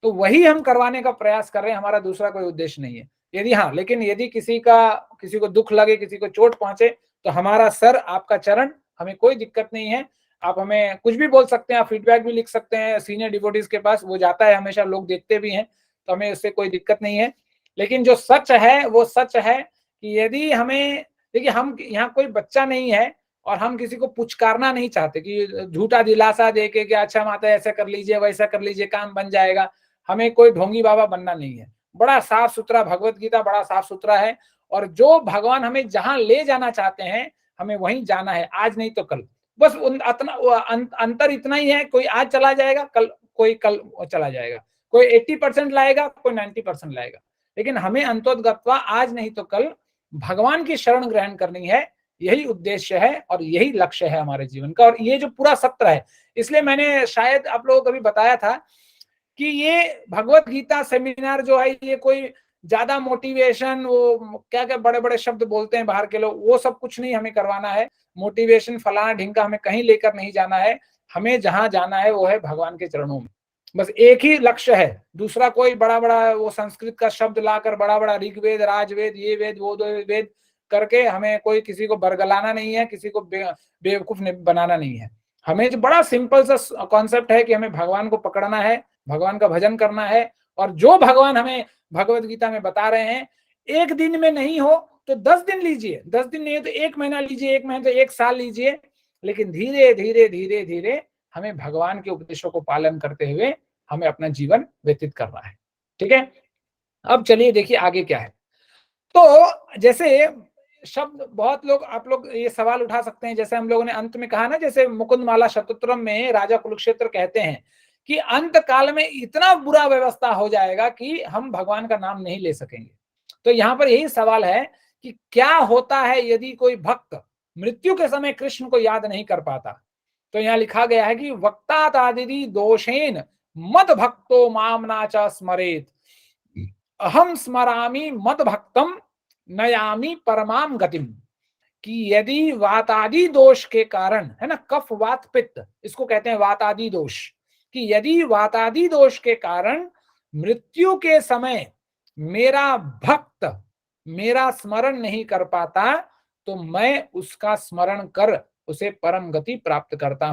तो वही हम करवाने का प्रयास कर रहे हैं, हमारा दूसरा कोई उद्देश्य नहीं है। यदि हाँ, लेकिन यदि किसी को दुख लगे, किसी को चोट पहुंचे, तो हमारा सर आपका चरण, हमें कोई दिक्कत नहीं है। आप हमें कुछ भी बोल सकते हैं, आप फीडबैक भी लिख सकते हैं सीनियर डिवोटीज के पास, वो जाता है हमेशा, लोग देखते भी हैं, तो हमें उससे कोई दिक्कत नहीं है। लेकिन जो सच है वो सच है कि यदि हमें, देखिए हम यहाँ कोई बच्चा नहीं है और हम किसी को पुचकारना नहीं चाहते कि झूठा दिलासा दे के कि अच्छा माता ऐसा कर लीजिए, वैसा कर लीजिए, काम बन जाएगा। हमें कोई ढोंगी बाबा बनना नहीं है। बड़ा साफ सुथरा भगवत गीता बड़ा साफ सुथरा है, और जो भगवान हमें जहां ले जाना चाहते हैं हमें वहीं जाना है, आज नहीं तो कल। बस अंतर इतना ही है, कोई आज चला जाएगा, कोई कल चला जाएगा, कोई 80% लाएगा, कोई 90% लाएगा, लेकिन हमें अंतोदगत्वा आज नहीं तो कल भगवान की शरण ग्रहण करनी है। यही उद्देश्य है और यही लक्ष्य है हमारे जीवन का। और ये जो पूरा सत्र है, इसलिए मैंने शायद आप लोगों को भी बताया था कि ये भगवत गीता सेमिनार जो है, ये कोई ज्यादा मोटिवेशन, वो क्या क्या बड़े बड़े शब्द बोलते हैं बाहर के लोग, वो सब कुछ नहीं हमें करवाना है। मोटिवेशन फलाना ढिंका हमें कहीं लेकर नहीं जाना है। हमें जहां जाना है वो है भगवान के चरणों में। बस एक ही लक्ष्य है, दूसरा कोई बड़ा बड़ा वो संस्कृत का शब्द लाकर बड़ा बड़ा ऋग्वेद, राजवेद, ये वेद, वो वेद करके हमें कोई किसी को बरगलाना नहीं है, किसी को बेवकूफ बनाना नहीं है। हमें जो बड़ा सिंपल सा कॉन्सेप्ट है कि हमें भगवान को पकड़ना है, भगवान का भजन करना है। और जो भगवान हमें भगवत गीता में बता रहे हैं, एक दिन में नहीं हो तो 10 दिन लीजिए, 10 दिन नहीं हो तो 1 महीना लीजिए, 1 महीना तो 1 साल लीजिए, लेकिन धीरे धीरे धीरे धीरे हमें भगवान के उपदेशों को पालन करते हुए हमें अपना जीवन व्यतीत करना है। ठीक है, अब चलिए देखिए आगे क्या है। तो जैसे शब्द बहुत लोग, आप लोग ये सवाल उठा सकते हैं, जैसे हम लोगों ने अंत में कहा ना, जैसे मुकुंद माला शतोत्रम में राजा कुरुक्षेत्र कहते हैं कि अंत काल में इतना बुरा व्यवस्था हो जाएगा कि हम भगवान का नाम नहीं ले सकेंगे। तो यहाँ पर यही सवाल है कि क्या होता है यदि कोई भक्त मृत्यु के समय कृष्ण को याद नहीं कर पाता। तो यहाँ लिखा गया है कि वक्तातादिति दोषेन मद भक्तो मामना च स्मरेत, अहम स्मरामि मद भक्तम नयामि परमाम गतिम। कि यदि वातादि दोष के कारण, है ना, कफ वात पित्त, इसको कहते हैं वातादि दोष, कि यदि वातादि दोष के कारण मृत्यु के समय मेरा भक्त मेरा स्मरण नहीं कर पाता, तो मैं उसका स्मरण कर उसे परम गति प्राप्त करवाता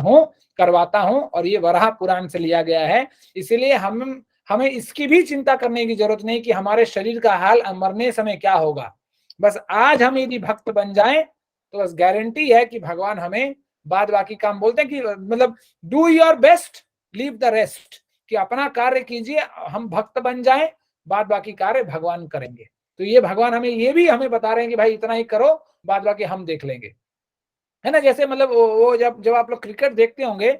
हूं। और ये वराह पुराण से लिया गया है। इसलिए हमें इसकी भी चिंता करने की जरूरत नहीं कि हमारे शरीर का हाल मरने समय क्या होगा। बस आज हम यदि भक्त बन जाएं तो बस गारंटी है कि भगवान हमें बाद बाकी काम, बोलते हैं कि मतलब do your best leave the rest, कि अपना कार्य कीजिए, हम भक्त बन जाएं, बाद बाकी कार्य भगवान करेंगे। तो ये भगवान हमें बता रहे हैं कि भाई इतना ही करो, बाद बाकी हम देख लेंगे, है ना। जैसे मतलब वो जब आप लोग क्रिकेट देखते होंगे,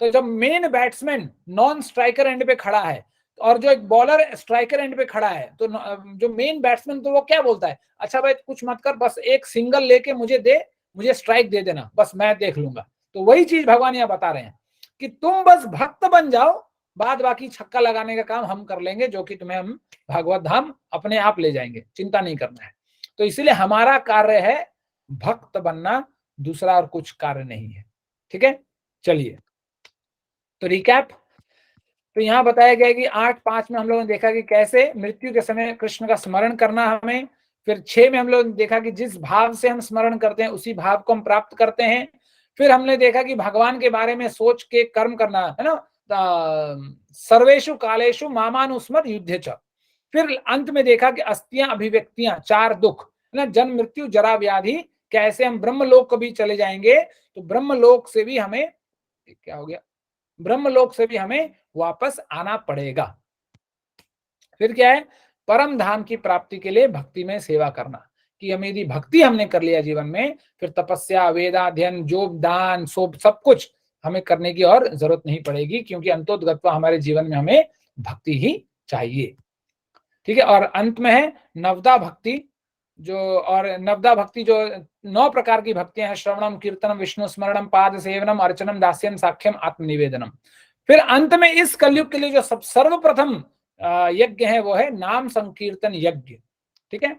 तो जब main batsman non striker end पे खड़ा है और जो एक बॉलर स्ट्राइकर एंड पे खड़ा है, तो जो मेन बैट्समैन तो वो क्या बोलता है, अच्छा भाई कुछ मत कर, बस एक सिंगल लेके मुझे स्ट्राइक दे देना, बस मैं देख लूंगा। तो वही चीज भगवान यहाँ बता रहे हैं कि तुम बस भक्त बन जाओ, बाद बाकी छक्का लगाने का काम हम कर लेंगे, जो कि तुम्हें हम भागवत धाम अपने आप ले जाएंगे, चिंता नहीं करना है। तो इसलिए हमारा कार्य है भक्त बनना, दूसरा और कुछ कार्य नहीं है। ठीक है, चलिए तो रिकैप। तो यहाँ बताया गया कि 8.5 में हम लोगों ने देखा कि कैसे मृत्यु के समय कृष्ण का स्मरण करना हमें। फिर 6 में हम लोगों ने देखा कि जिस भाव से हम स्मरण करते हैं उसी भाव को हम प्राप्त करते हैं। फिर हमने देखा कि भगवान के बारे में सोच के कर्म करना, है ना, सर्वेषु कालेषु मामानुस्मर युद्धे च। फिर अंत में देखा कि अस्थियां, अभिव्यक्तियां, 4 दुख, है ना, जन्म मृत्यु जरा व्याधि, कैसे हम ब्रह्मलोक को भी चले जाएंगे, तो ब्रह्मलोक से भी हमें क्या हो गया, ब्रह्मलोक से भी हमें वापस आना पड़ेगा। फिर क्या है, परम धाम की प्राप्ति के लिए भक्ति में सेवा करना, कि हम यदि भक्ति हमने कर लिया जीवन में, फिर तपस्या, वेदाध्ययन, जोग, दान, सब कुछ हमें करने की और जरूरत नहीं पड़ेगी, क्योंकि अंतोदगत्वा हमारे जीवन में हमें भक्ति ही चाहिए। ठीक है, और अंत में है नवदा भक्ति, नवदा भक्ति जो 9 प्रकार की भक्तियां हैं, श्रवणम, कीर्तनम, विष्णु स्मरणम, पाद सेवनम, अर्चनम, दास्यम, साक्ष्यम, आत्मनिवेदनम। फिर अंत में इस कलयुग के लिए जो सर्वप्रथम यज्ञ है वो है नाम संकीर्तन यज्ञ। ठीक है,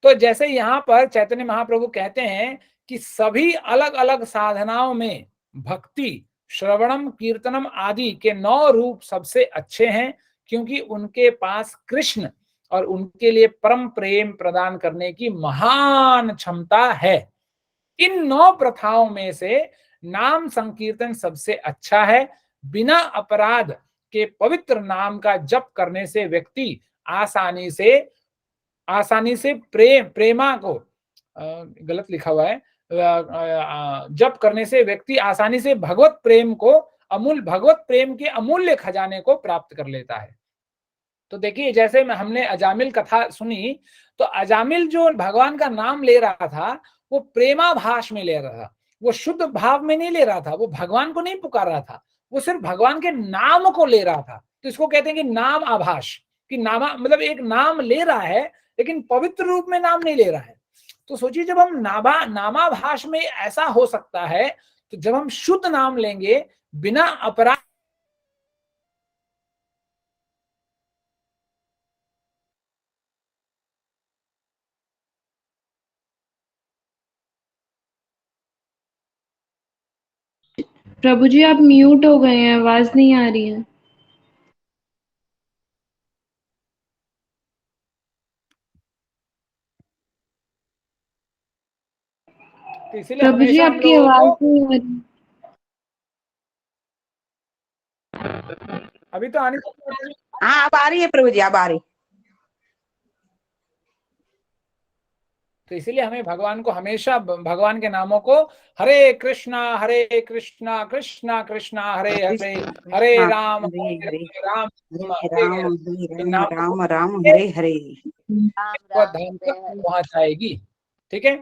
तो जैसे यहाँ पर चैतन्य महाप्रभु कहते हैं कि सभी अलग अलग साधनाओं में भक्ति श्रवणम कीर्तनम आदि के 9 रूप सबसे अच्छे हैं, क्योंकि उनके पास कृष्ण और उनके लिए परम प्रेम प्रदान करने की महान क्षमता है। इन 9 प्रथाओं में से नाम संकीर्तन सबसे अच्छा है। बिना अपराध के पवित्र नाम का जप करने से व्यक्ति आसानी से प्रेमा को गलत लिखा हुआ है, जप करने से व्यक्ति आसानी से भगवत प्रेम के अमूल्य खजाने को प्राप्त कर लेता है। तो देखिए, जैसे हमने अजामिल कथा सुनी, तो अजामिल जो भगवान का नाम ले रहा था वो प्रेमाभास में ले रहा था, वो शुद्ध भाव में नहीं ले रहा था, वो भगवान को नहीं पुकार रहा था, वो सिर्फ भगवान के नाम को ले रहा था। तो इसको कहते हैं कि नाम आभास, कि नामा मतलब एक नाम ले रहा है लेकिन पवित्र रूप में नाम नहीं ले रहा है। तो सोचिए, जब हम नामाभास में ऐसा हो सकता है, तो जब हम शुद्ध नाम लेंगे बिना अपराध, प्रभु जी आप म्यूट हो गए हैं, आवाज नहीं आ रही है। तो इसीलिए प्रभु जी हमेशा हम आपकी लोगों आवाज को, नहीं आ रही। अभी तो आने को, हाँ अब आ रही है प्रभु जी, अब आ रही। तो इसीलिए हमें भगवान को हमेशा, भगवान के नामों को हरे कृष्णा कृष्णा कृष्णा हरे हरे, हरे राम राम राम राम हरे हरे, धाम तक पहुंच जाएगी। ठीक है।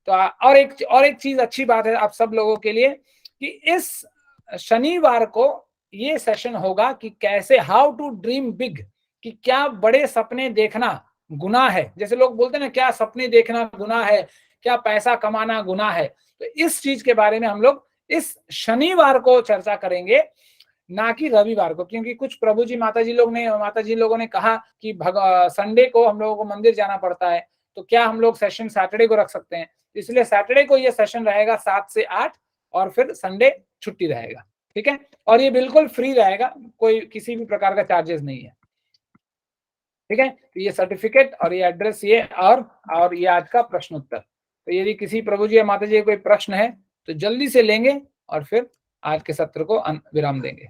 तो और एक चीज अच्छी बात है आप सब लोगों के लिए, कि इस शनिवार को ये सेशन होगा कि कैसे हाउ टू ड्रीम बिग, कि क्या बड़े सपने देखना गुनाह है। जैसे लोग बोलते हैं ना, क्या सपने देखना गुनाह है, क्या पैसा कमाना गुनाह है। तो इस चीज के बारे में हम लोग इस शनिवार को चर्चा करेंगे, ना कि रविवार को, क्योंकि कुछ प्रभु जी माता जी लोगों ने कहा कि संडे को हम लोगों को मंदिर जाना पड़ता है, तो क्या हम लोग सेशन सैटरडे को रख सकते हैं। इसलिए सैटरडे को ये सेशन रहेगा 7 से 8, और फिर संडे छुट्टी रहेगा। ठीक है। और ये बिल्कुल फ्री रहेगा, कोई किसी भी प्रकार का चार्जेस नहीं है। ठीक है। तो ये सर्टिफिकेट और ये एड्रेस, ये और ये आज का प्रश्न उत्तर। तो यदि किसी प्रभु जी या माता जी कोई प्रश्न है तो जल्दी से लेंगे और फिर आज के सत्र को विराम देंगे।